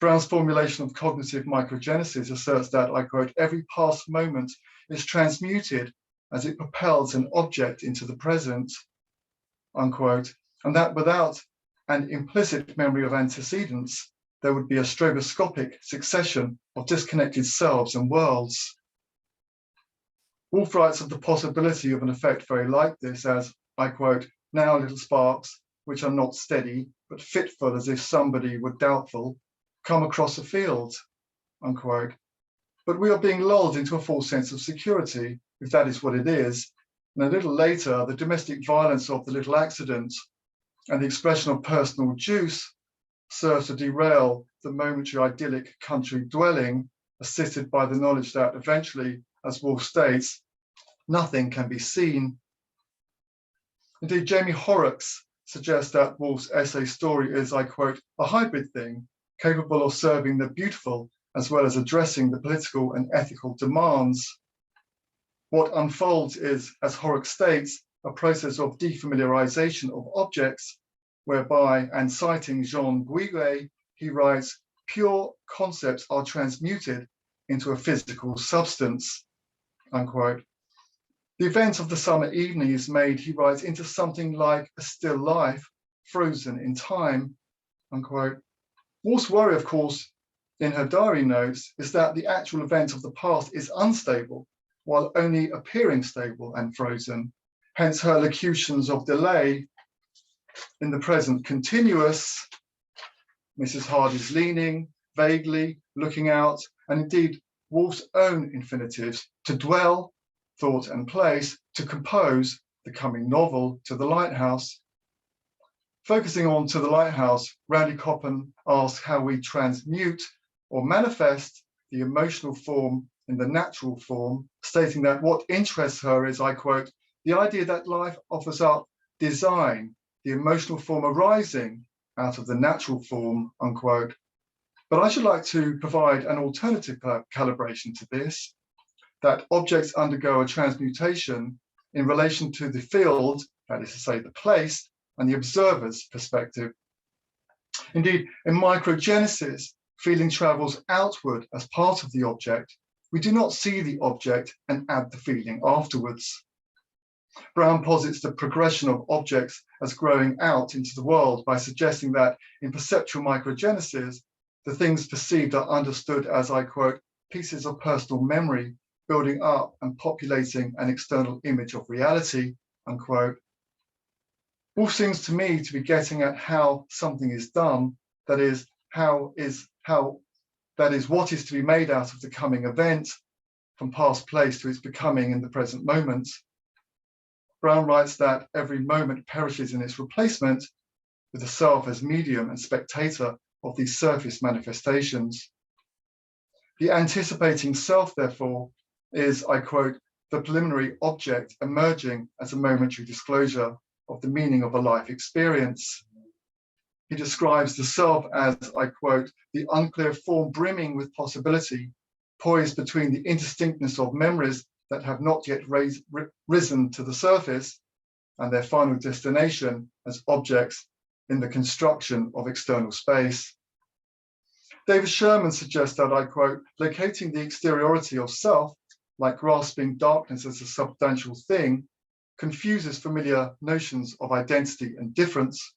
Brown's formulation of cognitive microgenesis asserts that, I quote, every past moment is transmuted as it propels an object into the present, unquote, and that without an implicit memory of antecedents, there would be a stroboscopic succession of disconnected selves and worlds. Woolf writes of the possibility of an effect very like this as, I quote, now little sparks, which are not steady, but fitful as if somebody were doubtful, come across a field, unquote. But we are being lulled into a false sense of security, if that is what it is. And a little later, the domestic violence of the little accident and the expression of personal juice serves to derail the momentary idyllic country dwelling, assisted by the knowledge that eventually, as Woolf states, nothing can be seen. Indeed, Jamie Horrocks suggests that Woolf's essay story is, I quote, a hybrid thing, capable of serving the beautiful as well as addressing the political and ethical demands. What unfolds is, as Horrocks states, a process of defamiliarization of objects, whereby, and citing Jean Guillet, he writes, pure concepts are transmuted into a physical substance, unquote. The event of the summer evening is made, he writes, into something like a still life, frozen in time, unquote. Woolf's worry, of course, in her diary notes, is that the actual event of the past is unstable, while only appearing stable and frozen. Hence her locutions of delay in the present continuous, Mrs. Hardy's leaning, vaguely, looking out, and indeed Woolf's own infinitives, to dwell, thought and place, to compose, the coming novel, To the Lighthouse. Focusing on To the Lighthouse, Randy Coppen asks how we transmute or manifest the emotional form in the natural form, stating that what interests her is, I quote, the idea that life offers up design, the emotional form arising out of the natural form, unquote. But I should like to provide an alternative calibration to this, that objects undergo a transmutation in relation to the field, that is to say the place, and the observer's perspective. Indeed, in microgenesis, feeling travels outward as part of the object. We do not see the object and add the feeling afterwards. Brown posits the progression of objects as growing out into the world by suggesting that in perceptual microgenesis, the things perceived are understood as, I quote, pieces of personal memory, building up and populating an external image of reality, unquote. Woolf seems to me to be getting at how something is done, that is what is to be made out of the coming event, from past place to its becoming in the present moment. Brown writes that every moment perishes in its replacement, with the self as medium and spectator of these surface manifestations. The anticipating self, therefore, is, I quote, the preliminary object emerging as a momentary disclosure of the meaning of a life experience. He describes the self as, I quote, the unclear form brimming with possibility, poised between the indistinctness of memories that have not yet risen to the surface and their final destination as objects in the construction of external space. David Sherman suggests that, I quote, locating the exteriority of self, like grasping darkness as a substantial thing, confuses familiar notions of identity and difference,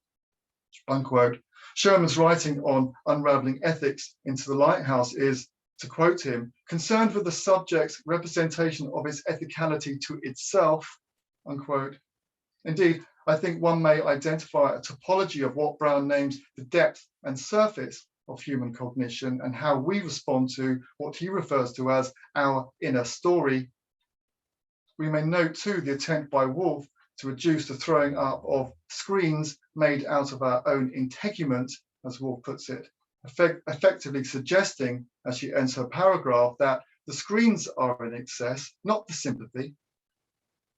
unquote. Sherman's writing on unraveling ethics into the lighthouse is, to quote him, concerned with the subject's representation of its ethicality to itself, unquote. Indeed, I think one may identify a topology of what Brown names the depth and surface of human cognition and how we respond to what he refers to as our inner story. We may note too the attempt by Woolf to reduce the throwing up of screens made out of our own integument, as Woolf puts it, effectively suggesting, as she ends her paragraph, that the screens are in excess, not the sympathy.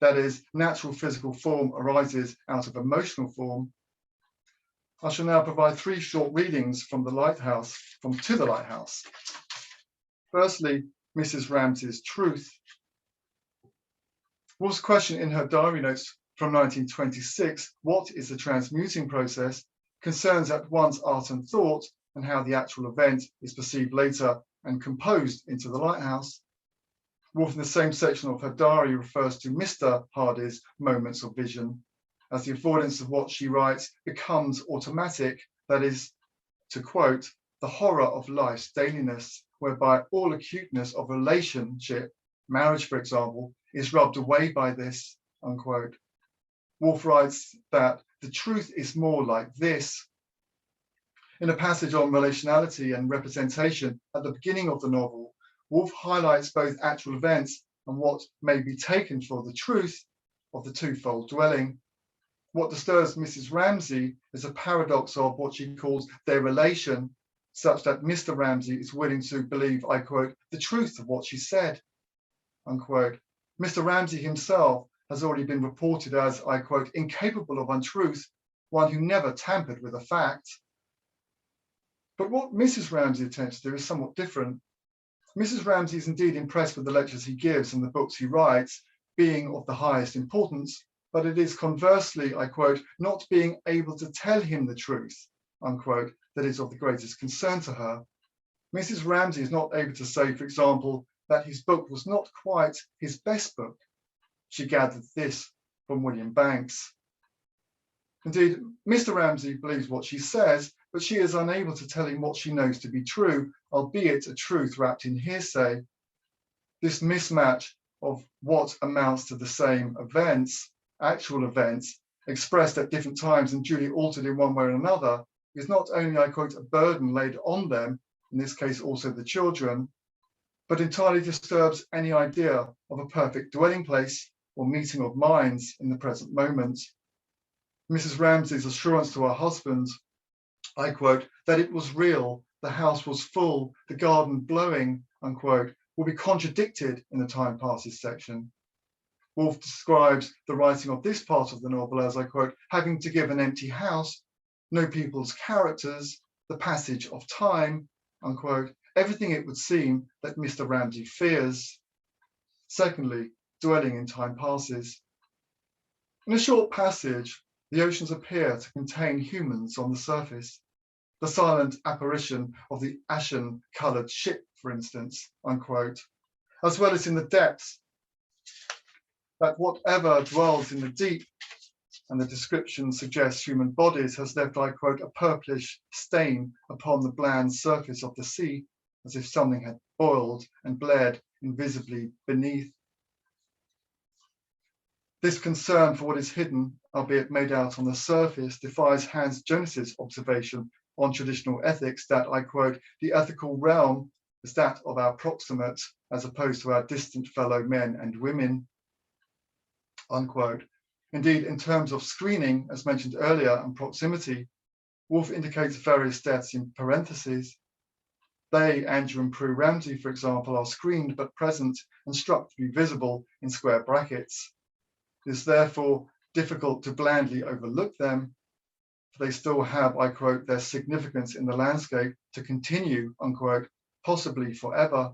That is, natural physical form arises out of emotional form. I shall now provide 3 short readings from To the Lighthouse. Firstly, Mrs. Ramsay's truth. Woolf's question in her diary notes from 1926, what is the transmuting process, concerns at once art and thought and how the actual event is perceived later and composed into the lighthouse. Woolf in the same section of her diary refers to Mr. Hardy's moments of vision as the avoidance of what she writes becomes automatic, that is, to quote, the horror of life's dailiness, whereby all acuteness of relationship, marriage for example, is rubbed away by this, unquote. Woolf writes that the truth is more like this. In a passage on relationality and representation at the beginning of the novel, Woolf highlights both actual events and what may be taken for the truth of the twofold dwelling. What disturbs Mrs. Ramsay is a paradox of what she calls their relation, such that Mr. Ramsay is willing to believe, I quote, the truth of what she said, unquote. Mr. Ramsay himself has already been reported as, I quote, incapable of untruth, one who never tampered with a fact. But what Mrs. Ramsay attempts to do is somewhat different. Mrs. Ramsay is indeed impressed with the lectures he gives and the books he writes, being of the highest importance, but it is conversely, I quote, not being able to tell him the truth, unquote, that is of the greatest concern to her. Mrs. Ramsay is not able to say, for example, that his book was not quite his best book. She gathered this from William Banks. Indeed, Mr. Ramsay believes what she says, but she is unable to tell him what she knows to be true, albeit a truth wrapped in hearsay. This mismatch of what amounts to the same events, actual events, expressed at different times and duly altered in one way or another, is not only, I quote, a burden laid on them, in this case also the children, but entirely disturbs any idea of a perfect dwelling place or meeting of minds in the present moment. Mrs. Ramsay's assurance to her husband, I quote, that it was real, the house was full, the garden blowing, unquote, will be contradicted in the Time Passes section. Woolf describes the writing of this part of the novel as, I quote, having to give an empty house, no people's characters, the passage of time, unquote, everything it would seem that Mr. Ramsay fears. Secondly, dwelling in Time Passes. In a short passage, the oceans appear to contain humans on the surface. The silent apparition of the ashen-coloured ship, for instance, unquote, as well as in the depths, that whatever dwells in the deep, and the description suggests human bodies, has left, I quote, a purplish stain upon the bland surface of the sea, as if something had boiled and bled invisibly beneath. This concern for what is hidden, albeit made out on the surface, defies Hans Jonas's observation on traditional ethics that, I quote, the ethical realm is that of our proximate as opposed to our distant fellow men and women, unquote. Indeed, in terms of screening, as mentioned earlier, and proximity, Woolf indicates various deaths in parentheses. They, Andrew and Prue Ramsay, for example, are screened but present and struck to be visible in square brackets. It is therefore difficult to blandly overlook them, for they still have, I quote, their significance in the landscape to continue, unquote, possibly forever.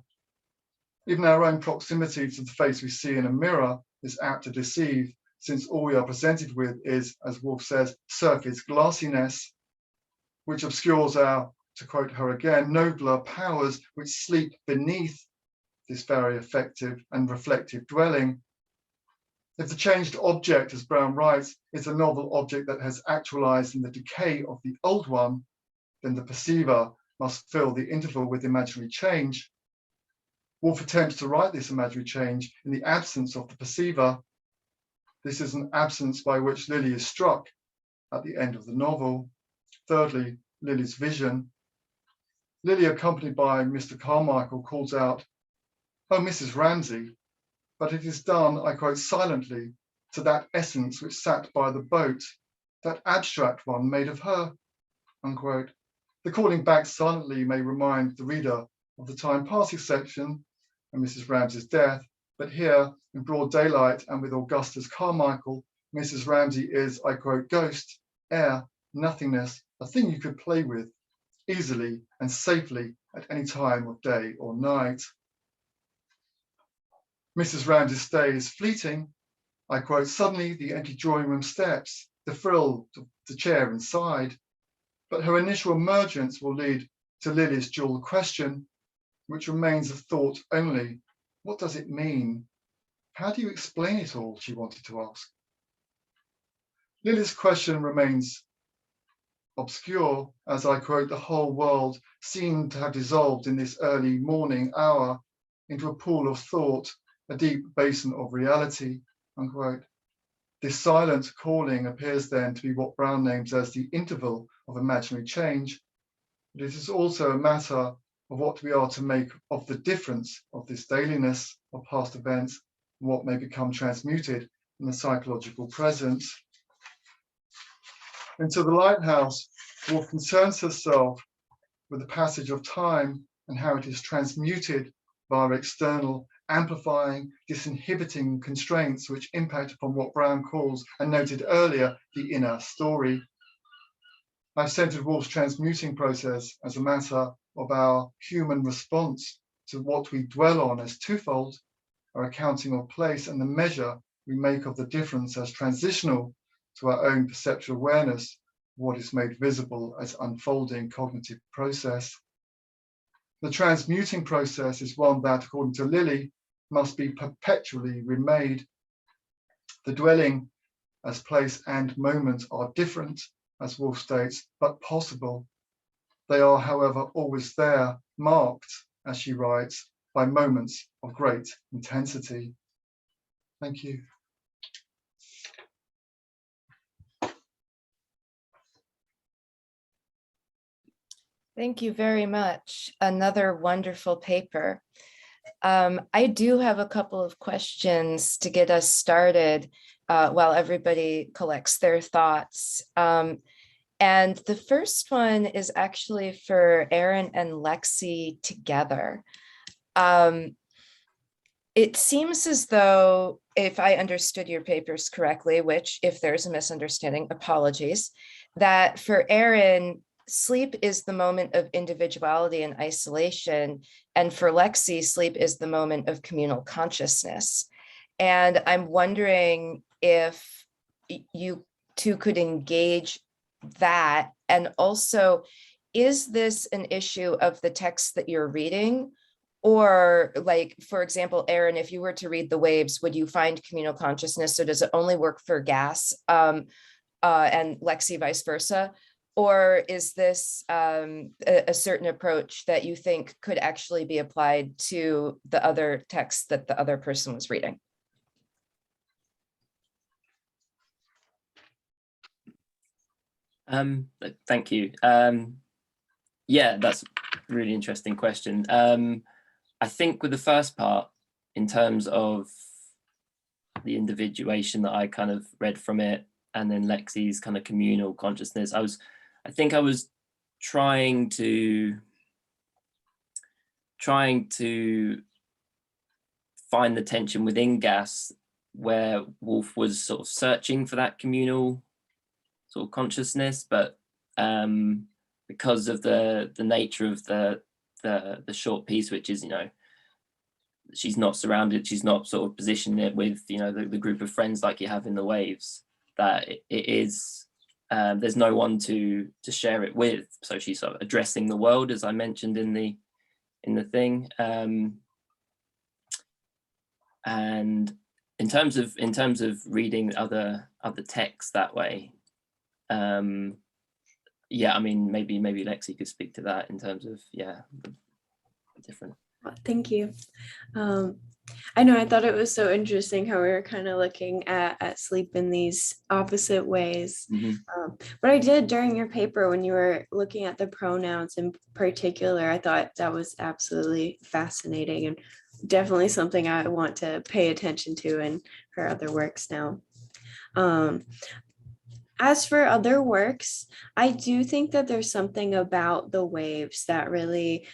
Even our own proximity to the face we see in a mirror is apt to deceive, since all we are presented with is, as Woolf says, surface glassiness, which obscures our, to quote her again, nobler powers which sleep beneath this very effective and reflective dwelling. If the changed object, as Brown writes, is a novel object that has actualized in the decay of the old one, then the perceiver must fill the interval with imaginary change. Woolf attempts to write this imaginary change in the absence of the perceiver. This is an absence by which Lily is struck at the end of the novel. Thirdly, Lily's vision. Lily, accompanied by Mr. Carmichael, calls out, "Oh, Mrs. Ramsay," but it is done, I quote, silently, to that essence which sat by the boat, that abstract one made of her, unquote. The calling back silently may remind the reader of the Time Passing section and Mrs. Ramsay's death, but here, in broad daylight and with Augustus Carmichael, Mrs. Ramsay is, I quote, ghost, air, nothingness, a thing you could play with easily and safely at any time of day or night. Mrs. Ramsay's stay is fleeting. I quote, suddenly the empty drawing room steps, the frill of the chair inside, but her initial emergence will lead to Lily's dual question, which remains a thought only. What does it mean? How do you explain it all? She wanted to ask. Lily's question remains obscure, as I quote, the whole world seemed to have dissolved in this early morning hour into a pool of thought, a deep basin of reality, unquote. This silent calling appears then to be what Brown names as the interval of imaginary change, but it is also a matter of what we are to make of the difference of this dailiness of past events and what may become transmuted in the psychological present. In To the Lighthouse, Woolf concerns herself with the passage of time and how it is transmuted via external amplifying, disinhibiting constraints which impact upon what Brown calls, and noted earlier, the inner story. I've centered Woolf's transmuting process as a matter of our human response to what we dwell on as twofold, our accounting of place and the measure we make of the difference as transitional to our own perceptual awareness, what is made visible as unfolding cognitive process. The transmuting process is one that, according to Lilly, must be perpetually remade. The dwelling as place and moment are different, as Woolf states, but possible. They are, however, always there, marked, as she writes, by moments of great intensity. Thank you. Thank you very much. Another wonderful paper. I do have a couple of questions to get us started while everybody collects their thoughts. And the first one is actually for Aaron and Lexi together. It seems as though, if I understood your papers correctly, which if there's a misunderstanding, apologies, that for Aaron, sleep is the moment of individuality and isolation. And for Lexi, sleep is the moment of communal consciousness. And I'm wondering if you two could engage that. And also, is this an issue of the text that you're reading? Or, like, for example, Aaron, if you were to read The Waves, would you find communal consciousness? So does it only work for gas? And Lexi, vice versa? Or is this a certain approach that you think could actually be applied to the other text that the other person was reading? Thank you. Yeah, that's a really interesting question. I think with the first part, in terms of the individuation that I kind of read from it, and then Lexi's kind of communal consciousness, I think I was trying to find the tension within gas, where Woolf was sort of searching for that communal sort of consciousness, but because of the nature of the short piece, which is, you know, she's not surrounded, she's not sort of positioning it with, you know, the group of friends like you have in The Waves, that it is there's no one to share it with, so she's sort of addressing the world, as I mentioned in the thing. And in terms of reading other texts that way, yeah, I mean, maybe Lexi could speak to that in terms of, yeah, different. Well, thank you. I know, I thought it was so interesting how we were kind of looking at sleep in these opposite ways. Mm-hmm. But I did during your paper, when you were looking at the pronouns in particular, I thought that was absolutely fascinating and definitely something I want to pay attention to in her other works now. As for other works, I do think that there's something about The Waves that really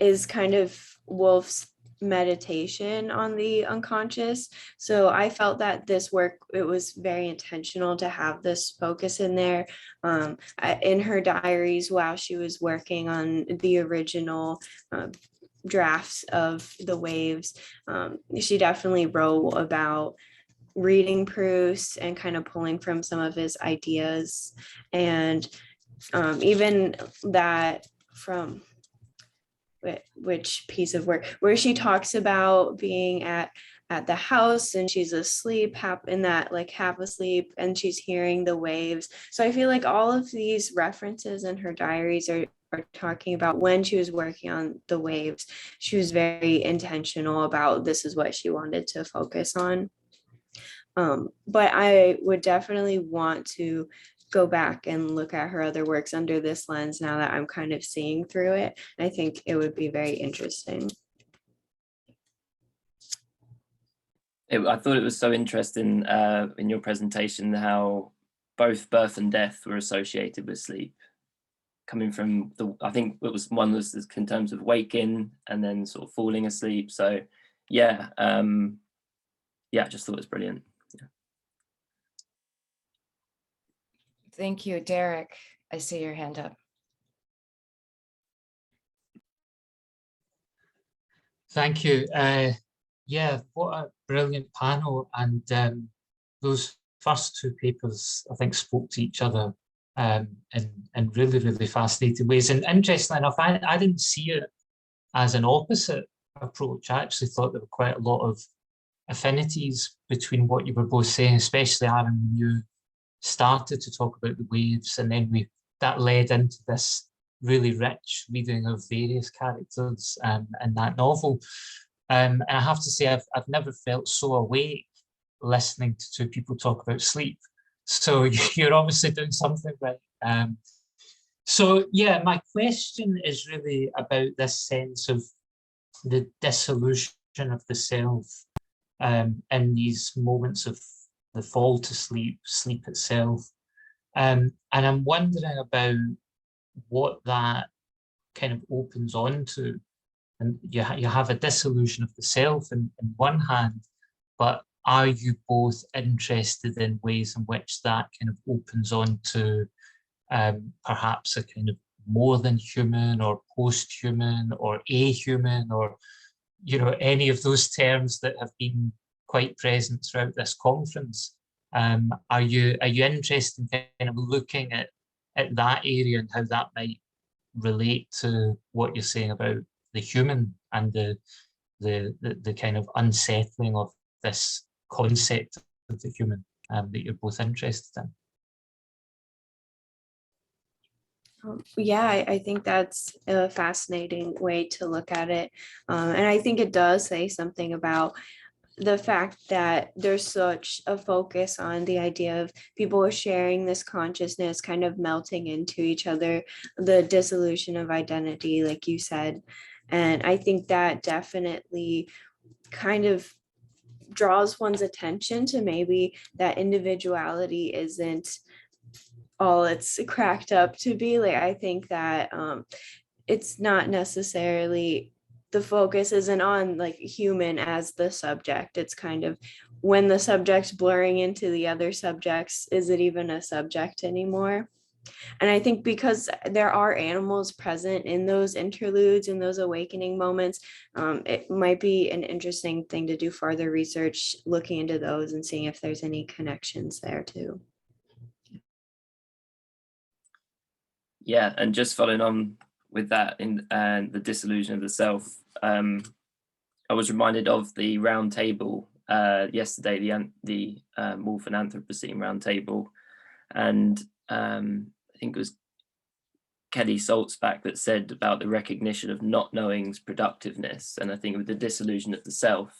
is kind of Woolf's meditation on the unconscious. So I felt that this work, it was very intentional to have this focus in there. In her diaries while she was working on the original drafts of The Waves, she definitely wrote about reading Proust and kind of pulling from some of his ideas, and even that from which piece of work where she talks about being at the house and she's asleep, half asleep, and she's hearing the waves. So I feel like all of these references in her diaries are talking about when she was working on The Waves, she was very intentional about this is what she wanted to focus on. But I would definitely want to go back and look at her other works under this lens now that I'm kind of seeing through it. I think it would be very interesting. I thought it was so interesting in your presentation how both birth and death were associated with sleep, coming from I think it was one was in terms of waking and then sort of falling asleep. So yeah, yeah, I just thought it was brilliant. Yeah. Thank you, Derek. I see your hand up. Thank you. Yeah, what a brilliant panel. And those first two papers, I think, spoke to each other in really, really fascinating ways. And interestingly enough, I didn't see it as an opposite approach. I actually thought there were quite a lot of affinities between what you were both saying, especially Aaron, when you started to talk about the waves, and then that led into this really rich reading of various characters in that novel. And I have to say, I've never felt so awake listening to two people talk about sleep. So you're obviously doing something right. So yeah, my question is really about this sense of the dissolution of the self in these moments of the fall to sleep, sleep itself. And I'm wondering about what that kind of opens on to. And you have a dissolution of the self in one hand, but are you both interested in ways in which that kind of opens on to perhaps a kind of more than human or post-human or a-human, or, you know, any of those terms that have been quite present throughout this conference? Are you interested in kind of looking at that area and how that might relate to what you're saying about the human and the kind of unsettling of this concept of the human that you're both interested in? Yeah, I think that's a fascinating way to look at it. And I think it does say something about the fact that there's such a focus on the idea of people sharing this consciousness, kind of melting into each other, the dissolution of identity, like you said. And I think that definitely kind of draws one's attention to maybe that individuality isn't all it's cracked up to be. Like, I think that it's not necessarily, the focus isn't on like human as the subject. It's kind of when the subject's blurring into the other subjects, is it even a subject anymore? And I think because there are animals present in those interludes, in those awakening moments, it might be an interesting thing to do further research, looking into those and seeing if there's any connections there too. Yeah, and just following on with that and the dissolution of the self, I was reminded of the round table yesterday, the Woolf and Anthropocene round table, and I think it was Kelly Saltzback that said about the recognition of not knowing's productiveness. And I think with the dissolution of the self,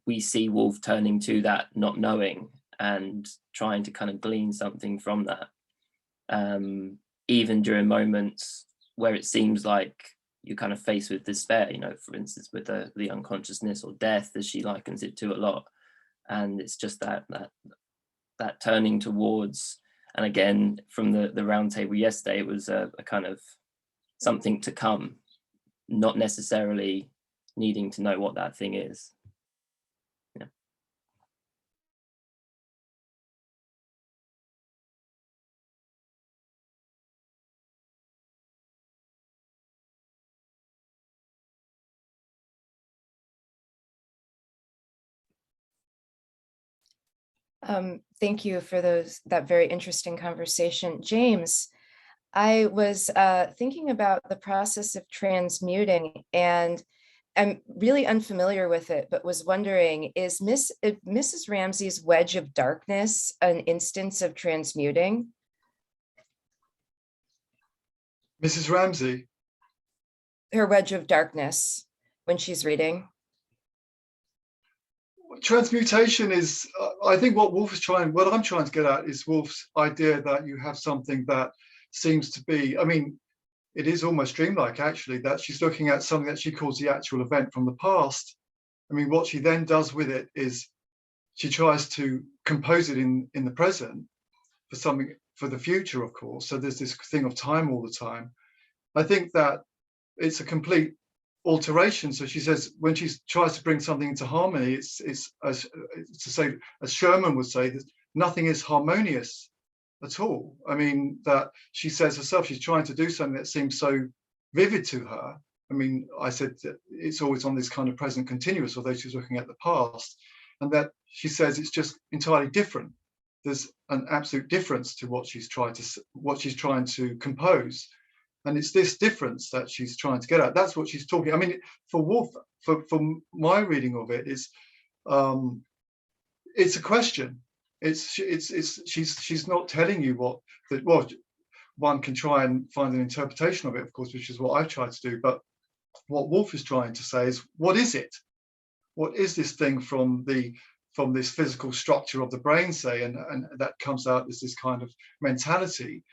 we see Woolf turning to that not knowing and trying to kind of glean something from that. Even during moments where it seems like you're kind of faced with despair, you know, for instance, with the unconsciousness or death, as she likens it to a lot. And it's just that turning towards, and again, from the round table yesterday, it was a kind of something to come, not necessarily needing to know what that thing is. Yeah. Thank you for that very interesting conversation. James, I was thinking about the process of transmuting, and I'm really unfamiliar with it, but was wondering, is Mrs. Ramsey's wedge of darkness an instance of transmuting? Mrs. Ramsey? Her wedge of darkness when she's reading? Transmutation is, I think what I'm trying to get at is Woolf's idea that you have something that seems to be, I mean, it is almost dreamlike actually, that she's looking at something that she calls the actual event from the past. I mean, what she then does with it is she tries to compose it in the present for something for the future, of course. So there's this thing of time all the time. I think that it's a complete alteration. So she says when she tries to bring something into harmony, it's as to say, as Sherman would say, that nothing is harmonious at all. I mean, that she says herself, she's trying to do something that seems so vivid to her. I mean, I said that it's always on this kind of present continuous, although she's looking at the past, and that she says it's just entirely different. There's an absolute difference to what she's trying to compose. And it's this difference that she's trying to get at. That's what she's talking. I mean, for Woolf, for my reading of it, is it's a question. She's not telling you what that. Well, one can try and find an interpretation of it, of course, which is what I've tried to do. But what Woolf is trying to say is, what is it? What is this thing from this physical structure of the brain, say, and that comes out as this kind of mentality.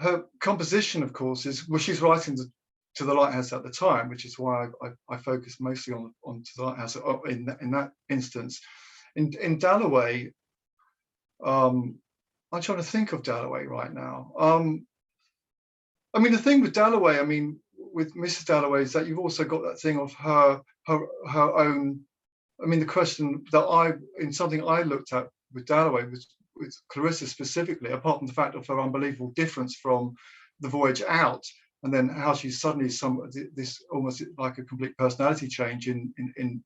Her composition, of course, is, well, she's writing to the Lighthouse at the time, which is why I focus mostly on To the Lighthouse in that instance. In Dalloway, I'm trying to think of Dalloway right now. I mean, the thing with Dalloway, I mean, with Mrs. Dalloway, is that you've also got that thing of her own. I mean, the question that in something I looked at with Dalloway was with Clarissa specifically, apart from the fact of her unbelievable difference from the voyage out, and then how she's suddenly this almost like a complete personality change in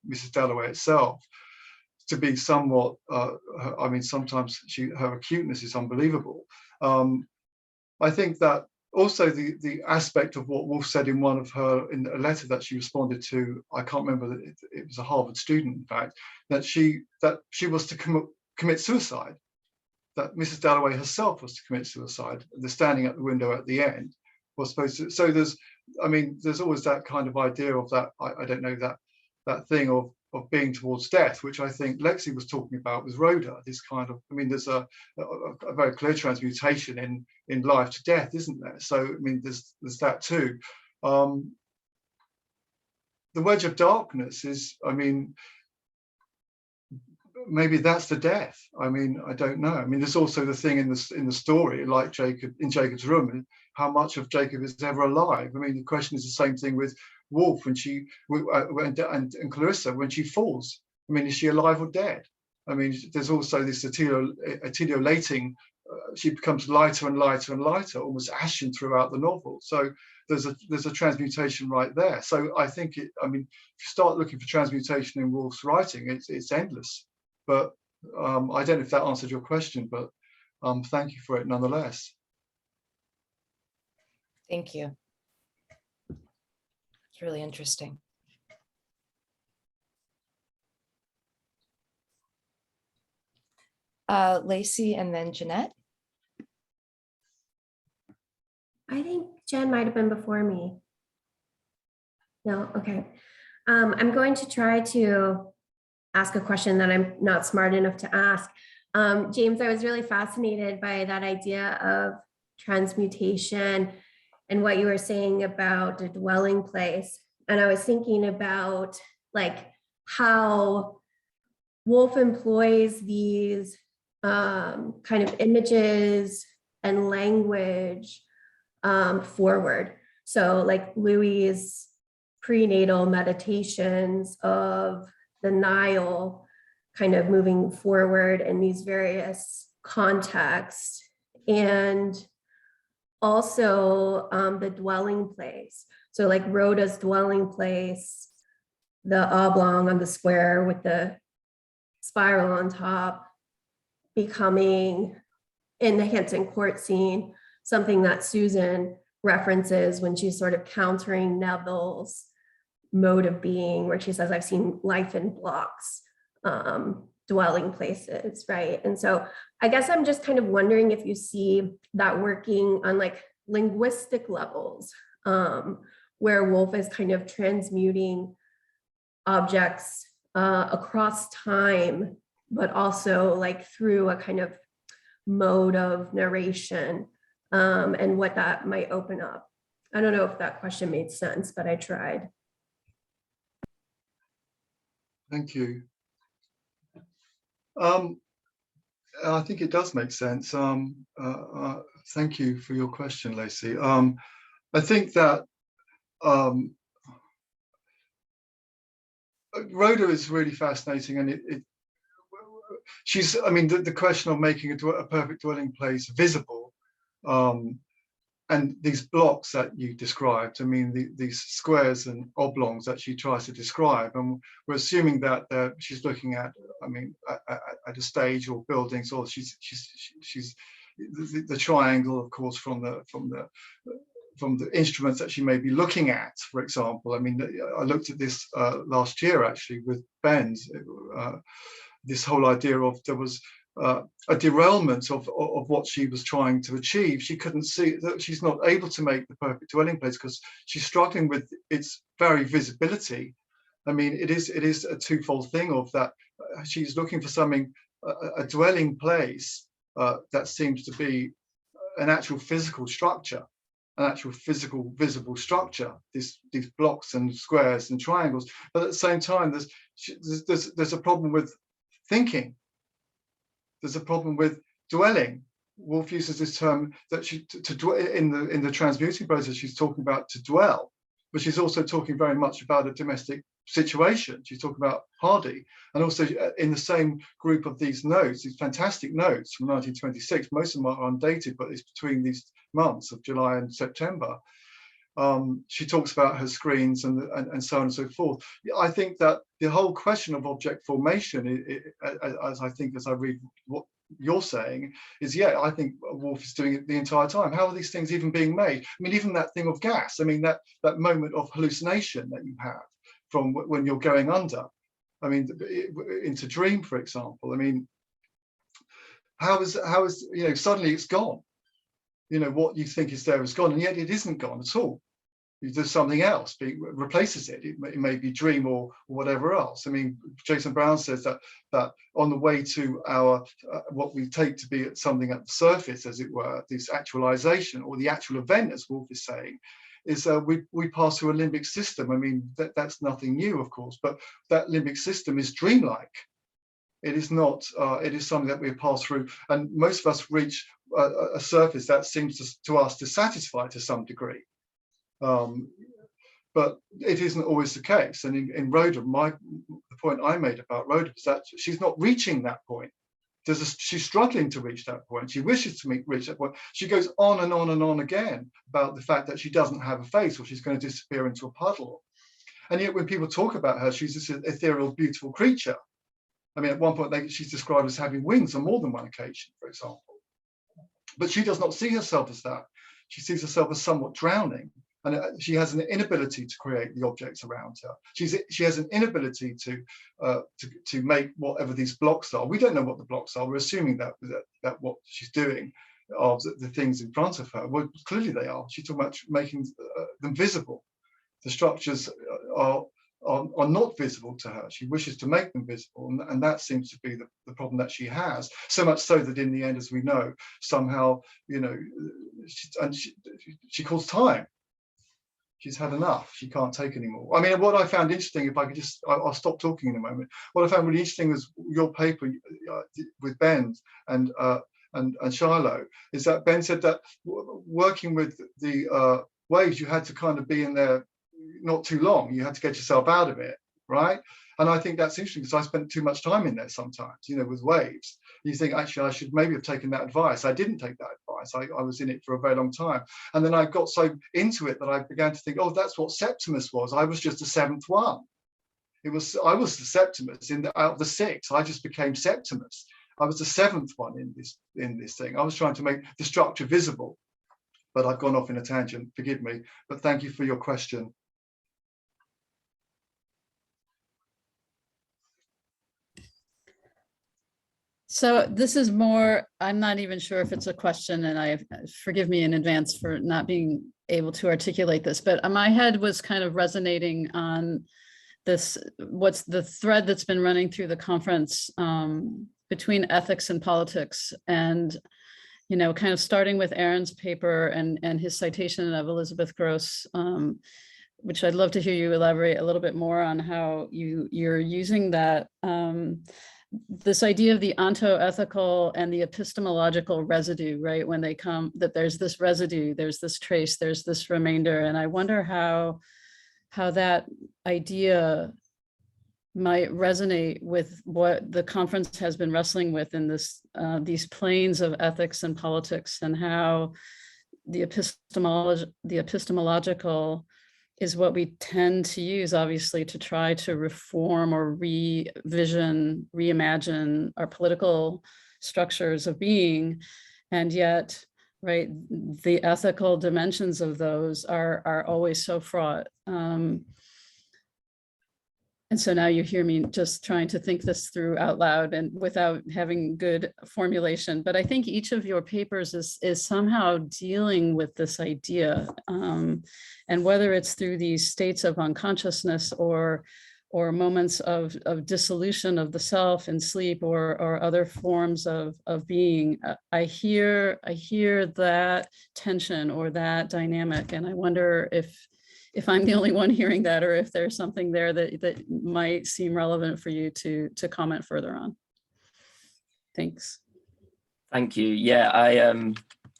Mrs. Dalloway itself, to be somewhat. I mean, sometimes her acuteness is unbelievable. I think that also the aspect of what Woolf said in in a letter that she responded to, I can't remember, it was a Harvard student, in fact, that she was to commit suicide. That Mrs. Dalloway herself was to commit suicide. The standing at the window at the end was supposed to. So there's always that kind of idea of that. I don't know, that thing of being towards death, which I think Lexi was talking about with Rhoda. This kind of, I mean, there's a very clear transmutation in life to death, isn't there? So I mean, there's that too. The wedge of darkness is, I mean, maybe that's the death. I mean, I don't know. I mean, there's also the thing in the story, like in Jacob's room, how much of Jacob is ever alive. I mean, the question is the same thing with Woolf and Clarissa when she falls. I mean, is she alive or dead? I mean, there's also this attenuating. She becomes lighter and lighter and lighter, almost ashen throughout the novel. So there's a transmutation right there. So I think I mean, if you start looking for transmutation in Woolf's writing, it's endless. But I don't know if that answered your question, but thank you for it nonetheless. Thank you. It's really interesting. Lacey and then Jeanette. I think Jen might have been before me. No, okay. I'm going to try to ask a question that I'm not smart enough to ask. James, I was really fascinated by that idea of transmutation and what you were saying about a dwelling place. And I was thinking about like how Woolf employs these kind of images and language forward. So like Louis's prenatal meditations of the Nile kind of moving forward in these various contexts, and also the dwelling place. So like Rhoda's dwelling place, the oblong on the square with the spiral on top, becoming in the Hampton Court scene, something that Susan references when she's sort of countering Neville's mode of being, where she says, I've seen life in blocks, dwelling places, right? And so I guess I'm just kind of wondering if you see that working on like linguistic levels, where Woolf is kind of transmuting objects across time, but also like through a kind of mode of narration, and what that might open up. I don't know if that question made sense, but I tried. Thank you. I think it does make sense. Thank you for your question, Lacey. I think that Rhoda is really fascinating, and she's, I mean, the question of making a perfect dwelling place visible, and these blocks that you described, I mean, these squares and oblongs that she tries to describe, and we're assuming that she's looking at, I mean, at a stage or buildings, or she's the triangle, of course, from the instruments that she may be looking at, for example. I mean, I looked at this last year actually with Ben's, this whole idea of there was a derailment of what she was trying to achieve. She couldn't see that she's not able to make the perfect dwelling place because she's struggling with its very visibility. I mean, it is a twofold thing of that she's looking for something, a dwelling place that seems to be an actual physical structure, an actual physical visible structure, these blocks and squares and triangles. But at the same time, there's a problem with thinking. There's a problem with dwelling. Woolf uses this term that in the transmuting process, she's talking about to dwell, but she's also talking very much about a domestic situation. She's talking about Hardy, and also in the same group of these notes, these fantastic notes from 1926. Most of them are undated, but it's between these months of July and September. She talks about her screens and so on and so forth. I think that the whole question of object formation, as I read what you're saying, is, yeah, I think Woolf is doing it the entire time. How are these things even being made? I mean, even that thing of gas, I mean, that moment of hallucination that you have from when you're going under, I mean, into dream, for example. I mean, how is you know, suddenly it's gone. You know, what you think is there is gone, and yet it isn't gone at all. There's something else replaces it. It may be dream or whatever else. I mean, Jason Brown says that on the way to our what we take to be something at the surface, as it were, this actualization or the actual event, as Woolf is saying, is we pass through a limbic system. I mean, that's nothing new, of course, but that limbic system is dreamlike. It is not. It is something that we pass through, and most of us reach a surface that seems to us to satisfy to some degree. But it isn't always the case. And in Rhoda, the point I made about Rhoda is that she's not reaching that point. She's struggling to reach that point. She wishes to reach that point. She goes on and on and on again about the fact that she doesn't have a face, or she's going to disappear into a puddle. And yet when people talk about her, she's this ethereal, beautiful creature. I mean, at one point she's described as having wings on more than one occasion, for example. But she does not see herself as that. She sees herself as somewhat drowning. And she has an inability to create the objects around her. She has an inability to make whatever these blocks are. We don't know what the blocks are. We're assuming that what she's doing are the things in front of her. Well, clearly they are. She's talking about making them visible. The structures are not visible to her. She wishes to make them visible, and that seems to be the problem that she has. So much so that in the end, as we know, somehow, you know, she calls time. She's had enough. She can't take anymore. I mean, what I found interesting, if I could just, I'll stop talking in a moment. What I found really interesting was your paper with Ben and Shiloh, is that Ben said that working with the waves, you had to kind of be in there not too long. You had to get yourself out of it, right? And I think that's interesting because I spent too much time in there sometimes, you know, with waves. You think, actually, I should maybe have taken that advice. I didn't take that advice. I was in it for a very long time. And then I got so into it that I began to think, oh, that's what Septimus was. I was just the seventh one. I was the Septimus out of the six. I just became Septimus. I was the seventh one in this thing. I was trying to make the structure visible, but I've gone off in a tangent. Forgive me. But thank you for your question. So this is more, I'm not even sure if it's a question, and forgive me in advance for not being able to articulate this, but my head was kind of resonating on this, what's the thread that's been running through the conference between ethics and politics, and, you know, kind of starting with Aaron's paper and his citation of Elizabeth Gross, which I'd love to hear you elaborate a little bit more on how you're using that this idea of the ontoethical and the epistemological residue, right? When they come, that there's this residue, there's this trace, there's this remainder. And I wonder how that idea might resonate with what the conference has been wrestling with in this these planes of ethics and politics, and how the epistemological is what we tend to use, obviously, to try to reform or revision, reimagine our political structures of being. And yet, right, the ethical dimensions of those are always so fraught. And so now you hear me just trying to think this through out loud and without having good formulation. But I think each of your papers is somehow dealing with this idea. And whether it's through these states of unconsciousness or moments of dissolution of the self in sleep or other forms of being, I hear that tension or that dynamic. And I wonder if I'm the only one hearing that, or if there's something there that might seem relevant for you to comment further on. Thanks. Thank you. Yeah, I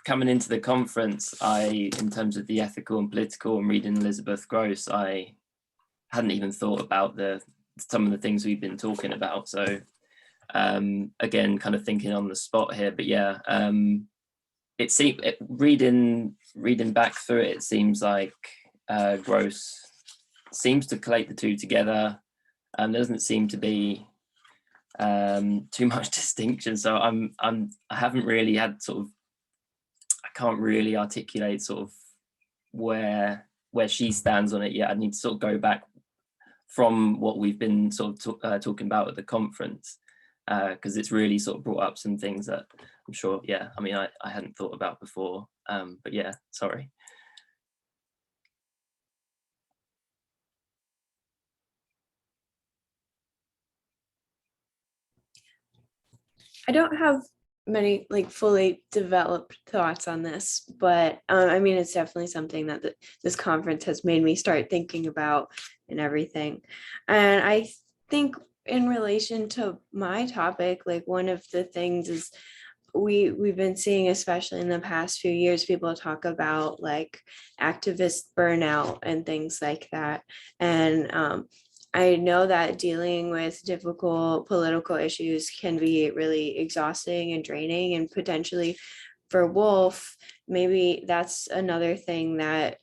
coming into the conference, in terms of the ethical and political and reading Elizabeth Gross, I hadn't even thought about some of the things we've been talking about. So again, kind of thinking on the spot here, but yeah, it seemed reading back through it, it seems like Gross seems to collate the two together. There doesn't seem to be too much distinction. So I haven't really had I can't really articulate sort of where she stands on it yet. I need to sort of go back from what we've been sort of talking about at the conference, because it's really sort of brought up some things that I'm sure, yeah, I mean, I hadn't thought about before, but yeah, sorry. I don't have many fully developed thoughts on this, but I mean, it's definitely something that this conference has made me start thinking about and everything. And I think in relation to my topic, one of the things is we've been seeing, especially in the past few years, people talk about activist burnout and things like that. And I know that dealing with difficult political issues can be really exhausting and draining, and potentially for Woolf, maybe that's another thing that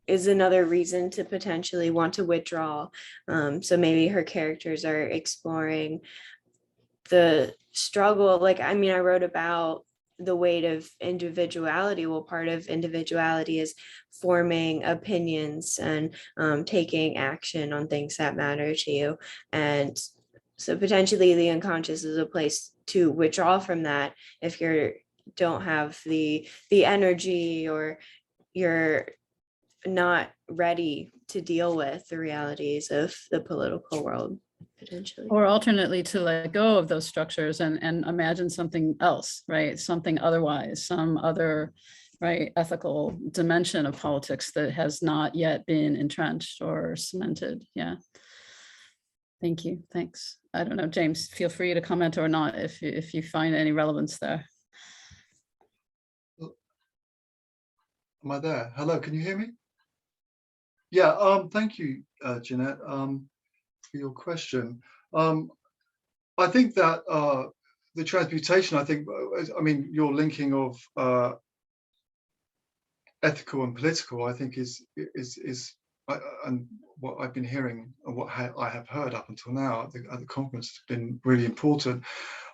is another reason to potentially want to withdraw. So maybe her characters are exploring the struggle. I mean, I wrote about the weight of individuality. Well, part of individuality is forming opinions and taking action on things that matter to you. And so potentially the unconscious is a place to withdraw from that if you don't have the energy, or you're not ready to deal with the realities of the political world. Potentially. Or alternately, to let go of those structures and imagine something else, right? Something otherwise, some other, right, ethical dimension of politics that has not yet been entrenched or cemented. Yeah. Thank you. Thanks. I don't know, James, feel free to comment or not if you find any relevance there. Am I there? Hello, can you hear me? Yeah, thank you, Jeanette, for your question. I think that the transmutation, I mean, your linking of ethical and political, I think is and what I've been hearing and what I have heard up until now at the conference has been really important.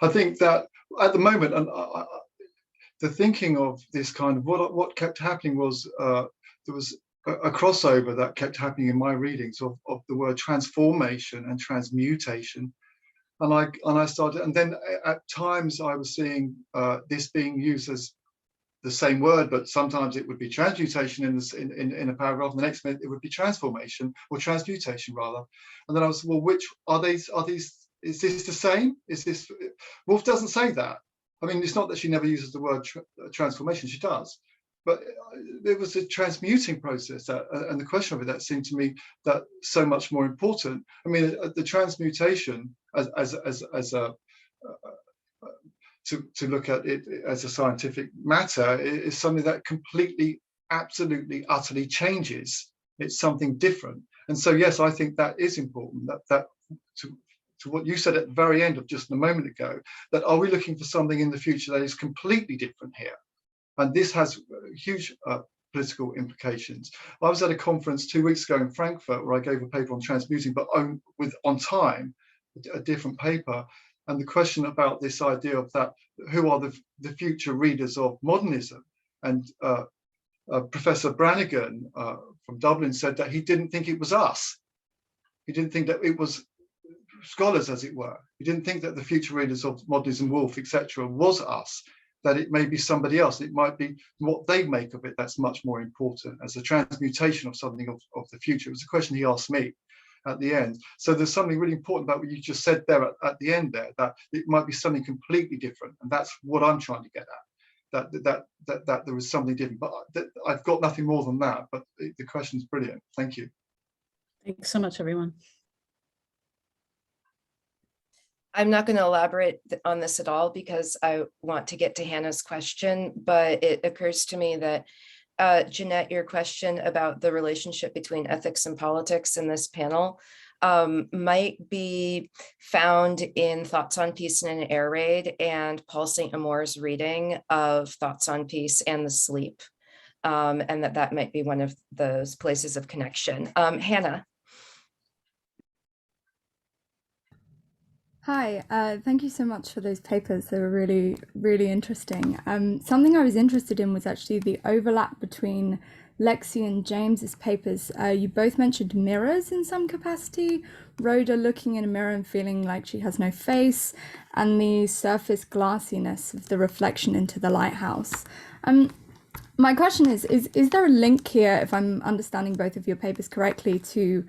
I think that at the moment, and the thinking of this kind of what kept happening was there was a crossover that kept happening in my readings of the word transformation and transmutation, and I started, and then at times I was seeing this being used as the same word, but sometimes it would be transmutation in a paragraph, and the next minute it would be transformation or transmutation rather, and then I was, well, which are these? Is this the same? Is this? Woolf doesn't say that. I mean, it's not that she never uses the word transformation, she does. but there was a transmuting process, and the question of it that seemed to me that so much more important. I mean, the transmutation as a to look at it as a scientific matter is something that completely, absolutely, utterly changes. It's something different, and so yes, I think that is important. That to what you said at the very end of just a moment ago, that are we looking for something in the future that is completely different here? And this has huge political implications. I was at a conference 2 weeks ago in Frankfurt where I gave a paper on transmuting, but on time, a different paper. And the question about this idea of that, who are the future readers of modernism? And Professor Brannigan from Dublin said that he didn't think it was us. He didn't think that it was scholars, as it were. He didn't think that the future readers of modernism, Woolf, etc., was us, that it may be somebody else. It might be what they make of it that's much more important as a transmutation of something of the future. It was a question he asked me at the end. So there's something really important about what you just said there at the end there, that it might be something completely different. And that's what I'm trying to get at, that there is something different. But I've got nothing more than that, but the question's brilliant. Thank you. Thanks so much, everyone. I'm not going to elaborate on this at all because I want to get to Hannah's question, but it occurs to me that Jeanette, your question about the relationship between ethics and politics in this panel might be found in Thoughts on Peace in an Air Raid and Paul St. Amour's reading of Thoughts on Peace and the Sleep, and that might be one of those places of connection. Hannah. Hi, thank you so much for those papers. They were really, really interesting. Something I was interested in was actually the overlap between Lexi and James's papers. You both mentioned mirrors in some capacity, Rhoda looking in a mirror and feeling like she has no face, and the surface glassiness of the reflection into the lighthouse. My question is there a link here, if I'm understanding both of your papers correctly, to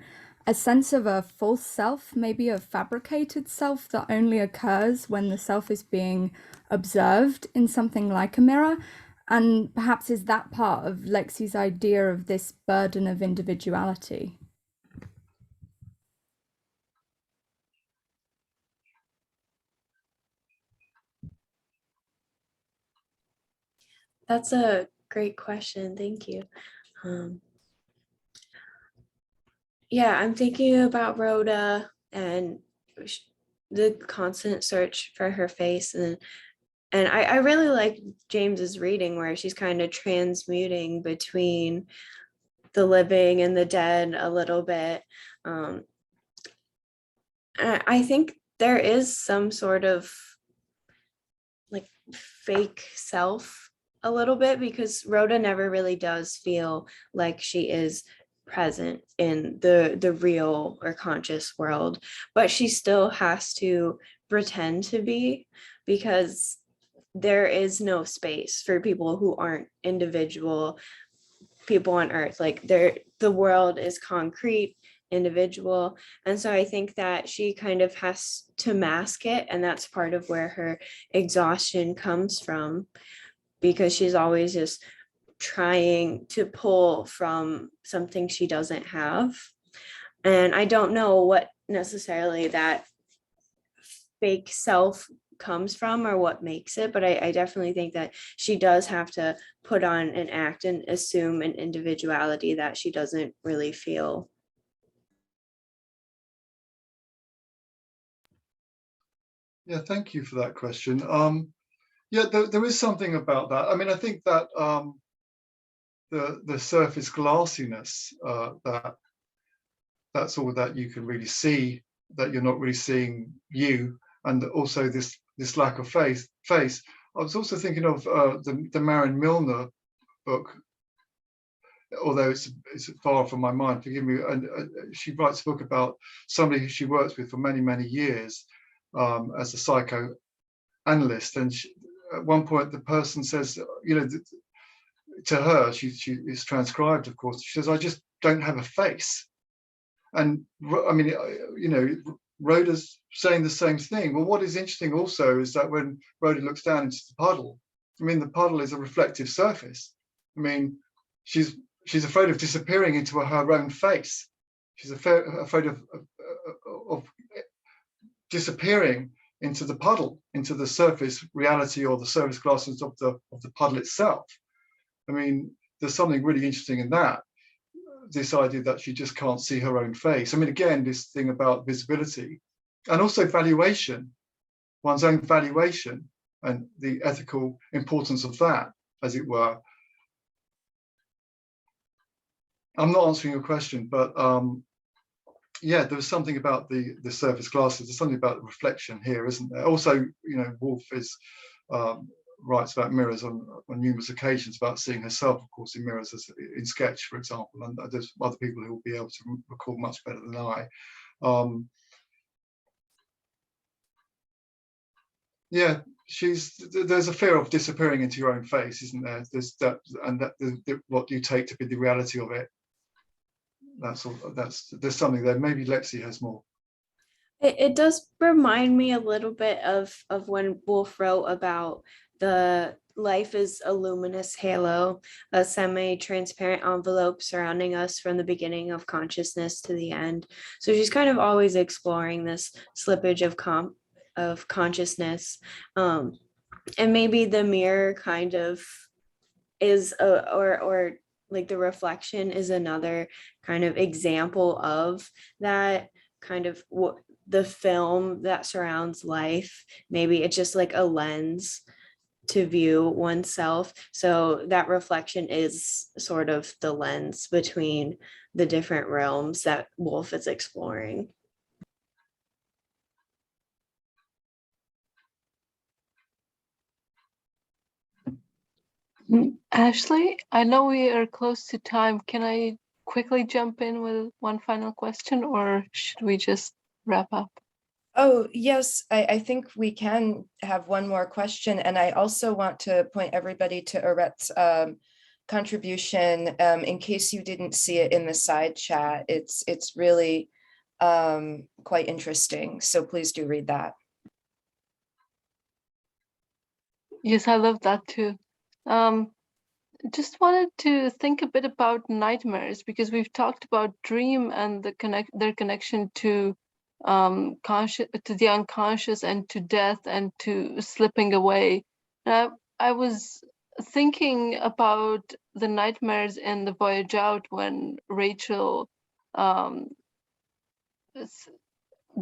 a sense of a false self, maybe a fabricated self that only occurs when the self is being observed in something like a mirror? And perhaps is that part of Lexi's idea of this burden of individuality? That's a great question. Thank you. Yeah, I'm thinking about Rhoda and the constant search for her face, and I really like James's reading where she's kind of transmuting between the living and the dead a little bit. I think there is some sort of like fake self a little bit, because Rhoda never really does feel like she is present in the real or conscious world, but she still has to pretend to be, because there is no space for people who aren't individual people on earth. Like the world is concrete, individual, and so I think that she kind of has to mask it, and that's part of where her exhaustion comes from, because she's always just trying to pull from something she doesn't have. And I don't know what necessarily that fake self comes from or what makes it, but I definitely think that she does have to put on an act and assume an individuality that she doesn't really feel. Yeah, thank you for that question. Yeah, there is something about that. I mean, I think that the surface glassiness, that's all that you can really see, that you're not really seeing you, and also this lack of face. I was also thinking of the Marin Milner book, although it's far from my mind, forgive me, and she writes a book about somebody who she works with for many years as a psychoanalyst, and at one point the person says, you know, to her, she is transcribed, of course, she says, I just don't have a face. And I mean, you know, Rhoda's saying the same thing. Well, what is interesting also is that when Rhoda looks down into the puddle, I mean, the puddle is a reflective surface. I mean, she's afraid of disappearing into her own face. She's afraid of disappearing into the puddle, into the surface reality or the surface glasses of the puddle itself. I mean, there's something really interesting in that. This idea that she just can't see her own face. I mean, again, this thing about visibility and also valuation, one's own valuation and the ethical importance of that, as it were. I'm not answering your question, but yeah, there was something about the surface glasses. There's something about the reflection here, isn't there? Also, you know, Woolf is writes about mirrors on numerous occasions, about seeing herself, of course, in mirrors, as in Sketch, for example. And there's other people who will be able to recall much better than I. Yeah, there's a fear of disappearing into your own face, isn't there? There's that, and that what you take to be the reality of it. That's all. There's something there. Maybe Lexi has more. It does remind me a little bit of when Woolf wrote about the life is a luminous halo, a semi-transparent envelope surrounding us from the beginning of consciousness to the end. So she's kind of always exploring this slippage of consciousness, and maybe the mirror kind of is or like the reflection is another kind of example of that kind of what the film that surrounds life. Maybe it's just like a lens to view oneself. So that reflection is sort of the lens between the different realms that Woolf is exploring. Ashley, I know we are close to time. Can I quickly jump in with one final question, or should we just wrap up? Oh, yes, I think we can have one more question. And I also want to point everybody to Aret's contribution in case you didn't see it in the side chat. It's really quite interesting. So please do read that. Yes, I love that too. Just wanted to think a bit about nightmares, because we've talked about dream and their connection to the unconscious and to death and to slipping away. And I was thinking about the nightmares in The Voyage Out when Rachel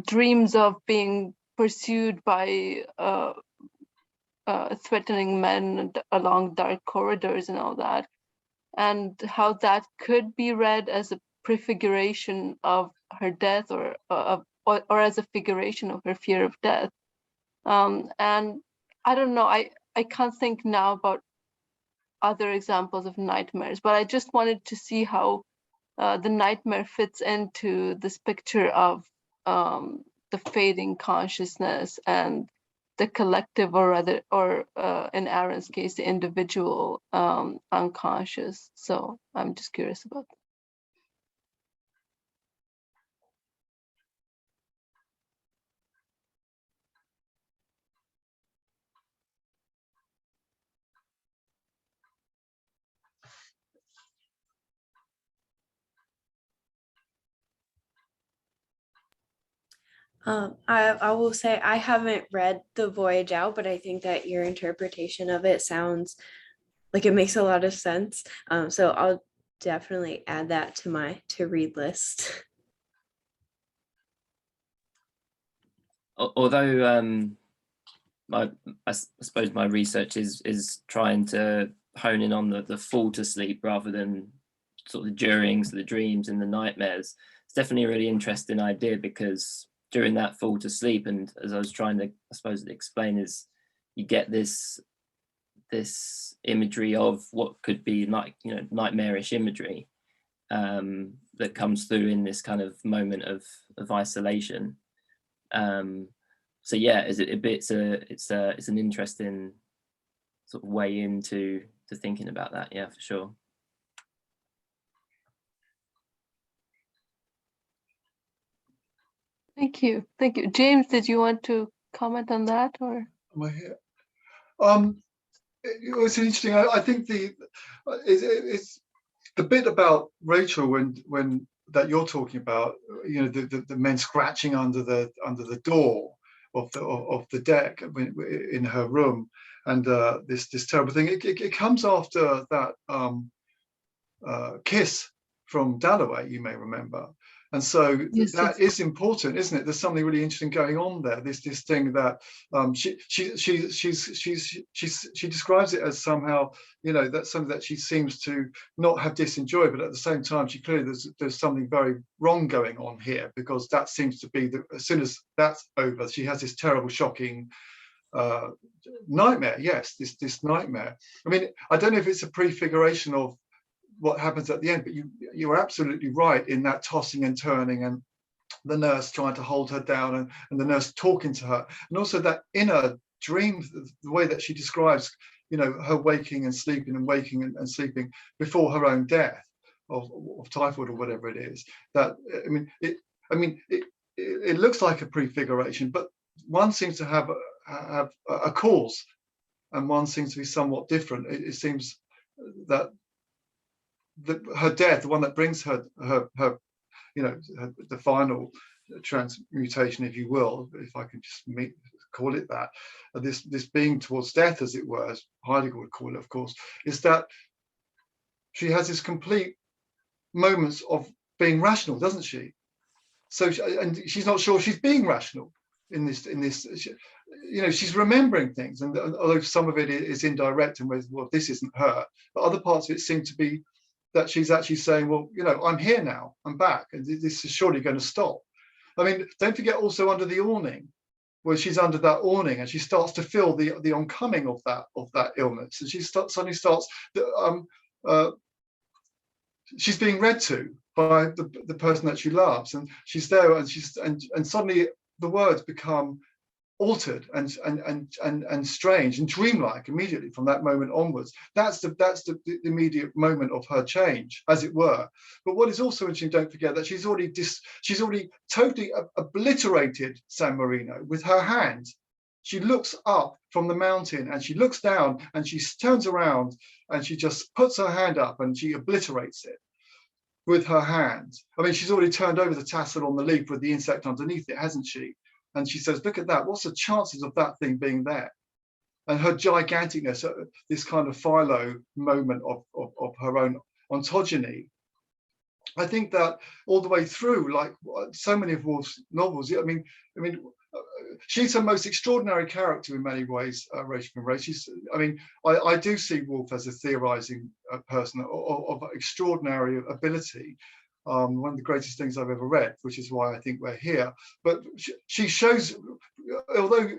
dreams of being pursued by threatening men along dark corridors and all that, and how that could be read as a prefiguration of her death, or as a figuration of her fear of death. And I don't know, I can't think now about other examples of nightmares, but I just wanted to see how the nightmare fits into this picture of the fading consciousness and the collective, or in Aaron's case, the individual unconscious. So I'm just curious about that. I will say I haven't read The Voyage Out, but I think that your interpretation of it sounds like it makes a lot of sense. So I'll definitely add that to my to-read list. Although I suppose my research is trying to hone in on the fall to sleep rather than sort of the durings, the dreams and the nightmares. It's definitely a really interesting idea, because during that fall to sleep, and as I was trying to, I suppose, explain, is you get this imagery of what could be like, you know, nightmarish imagery that comes through in this kind of moment of isolation. So yeah, it's an interesting sort of way into thinking about that. Yeah, for sure. Thank you. James, did you want to comment on that, or? Am I here? it was interesting. I think it's the bit about Rachel when that you're talking about, you know, the men scratching under the door of the deck in her room, and this terrible thing. It comes after that kiss from Dalloway, you may remember. And so Yes, that is important, isn't it? There's something really interesting going on there. This thing that she describes it as somehow, you know, that's something that she seems to not have disenjoyed, but at the same time, she clearly there's something very wrong going on here, because that seems to be as soon as that's over, she has this terrible, shocking nightmare. Yes, this nightmare. I mean, I don't know if it's a prefiguration of what happens at the end, but you're absolutely right in that tossing and turning, and the nurse trying to hold her down, and the nurse talking to her, and also that inner dream, the way that she describes, you know, her waking and sleeping and waking and sleeping before her own death of typhoid or whatever it is. That it looks like a prefiguration, but one seems to have a cause, and one seems to be somewhat different. It seems that her death, the one that brings her you know, the final transmutation, if you will, if I can just call it that, this being towards death, as it were, as Heidegger would call it, of course, is that she has this complete moments of being rational, doesn't she? So, and she's not sure she's being rational in this. You know, she's remembering things, and although some of it is indirect and well, this isn't her, but other parts of it seem to be that she's actually saying, well, you know, I'm here now, I'm back, and this is surely going to stop. I mean, don't forget also under the awning, where she's under that awning and she starts to feel the oncoming of that illness, and she suddenly starts. She's being read to by the person that she loves, and she's there, and suddenly the words become altered and strange and dreamlike immediately from that moment onwards. That's the immediate moment of her change, as it were. But what is also interesting, don't forget that she's already totally obliterated San Marino with her hand. She looks up from the mountain and she looks down and she turns around and she just puts her hand up and she obliterates it with her hand. I mean, she's already turned over the tassel on the leaf with the insect underneath it, hasn't she? And she says, look at that, what's the chances of that thing being there? And her giganticness, this kind of philo moment of her own ontogeny. I think that all the way through, like so many of Woolf's novels, I mean, she's her most extraordinary character in many ways, Rachel Van Ray. I do see Woolf as a theorizing person of extraordinary ability. One of the greatest things I've ever read, which is why I think we're here. But she shows, although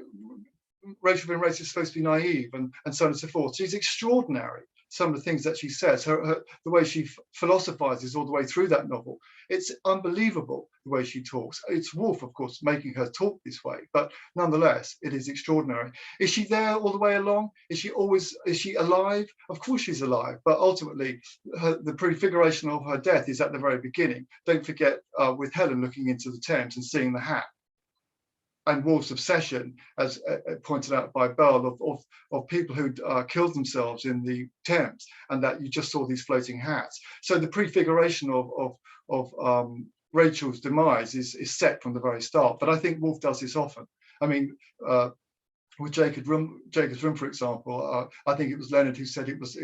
Rachel Van Ray is supposed to be naive and so on and so forth, she's extraordinary. Some of the things that she says, the way she philosophizes all the way through that novel, it's unbelievable the way she talks. It's Woolf, of course, making her talk this way, but nonetheless, it is extraordinary. Is she there all the way along? Is she alive? Of course she's alive, but ultimately, the prefiguration of her death is at the very beginning. Don't forget with Helen looking into the Thames and seeing the hat. And Woolf's obsession, as pointed out by Bell, of people who killed themselves in the Thames, and that you just saw these floating hats. So the prefiguration of Rachel's demise is set from the very start. But I think Woolf does this often. I mean, with Jacob's Room, for example, I think it was Leonard who said it was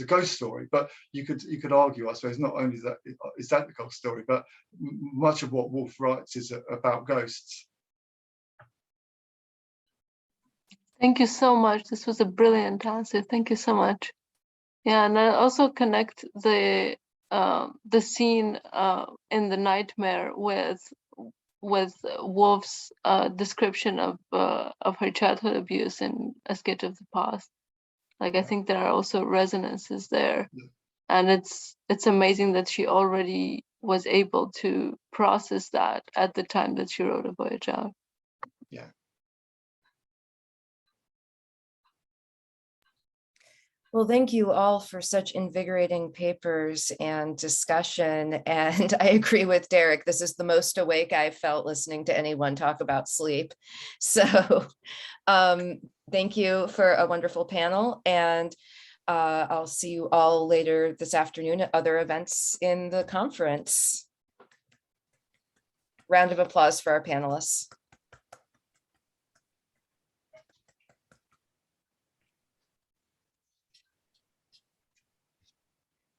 a ghost story. But you could argue, I suppose, not only that is that the ghost story, but much of what Woolf writes is about ghosts. Thank you so much. This was a brilliant answer. Thank you so much. Yeah, and I also connect the scene in the nightmare with Woolf's description of her childhood abuse in Escape of the Past. Like, I think there are also resonances there, and it's amazing that she already was able to process that at the time that she wrote A Voyage Out. Yeah. Well, thank you all for such invigorating papers and discussion. And I agree with Derek. This is the most awake I've felt listening to anyone talk about sleep. So Thank you for a wonderful panel, and I'll see you all later this afternoon at other events in the conference. Round of applause for our panelists.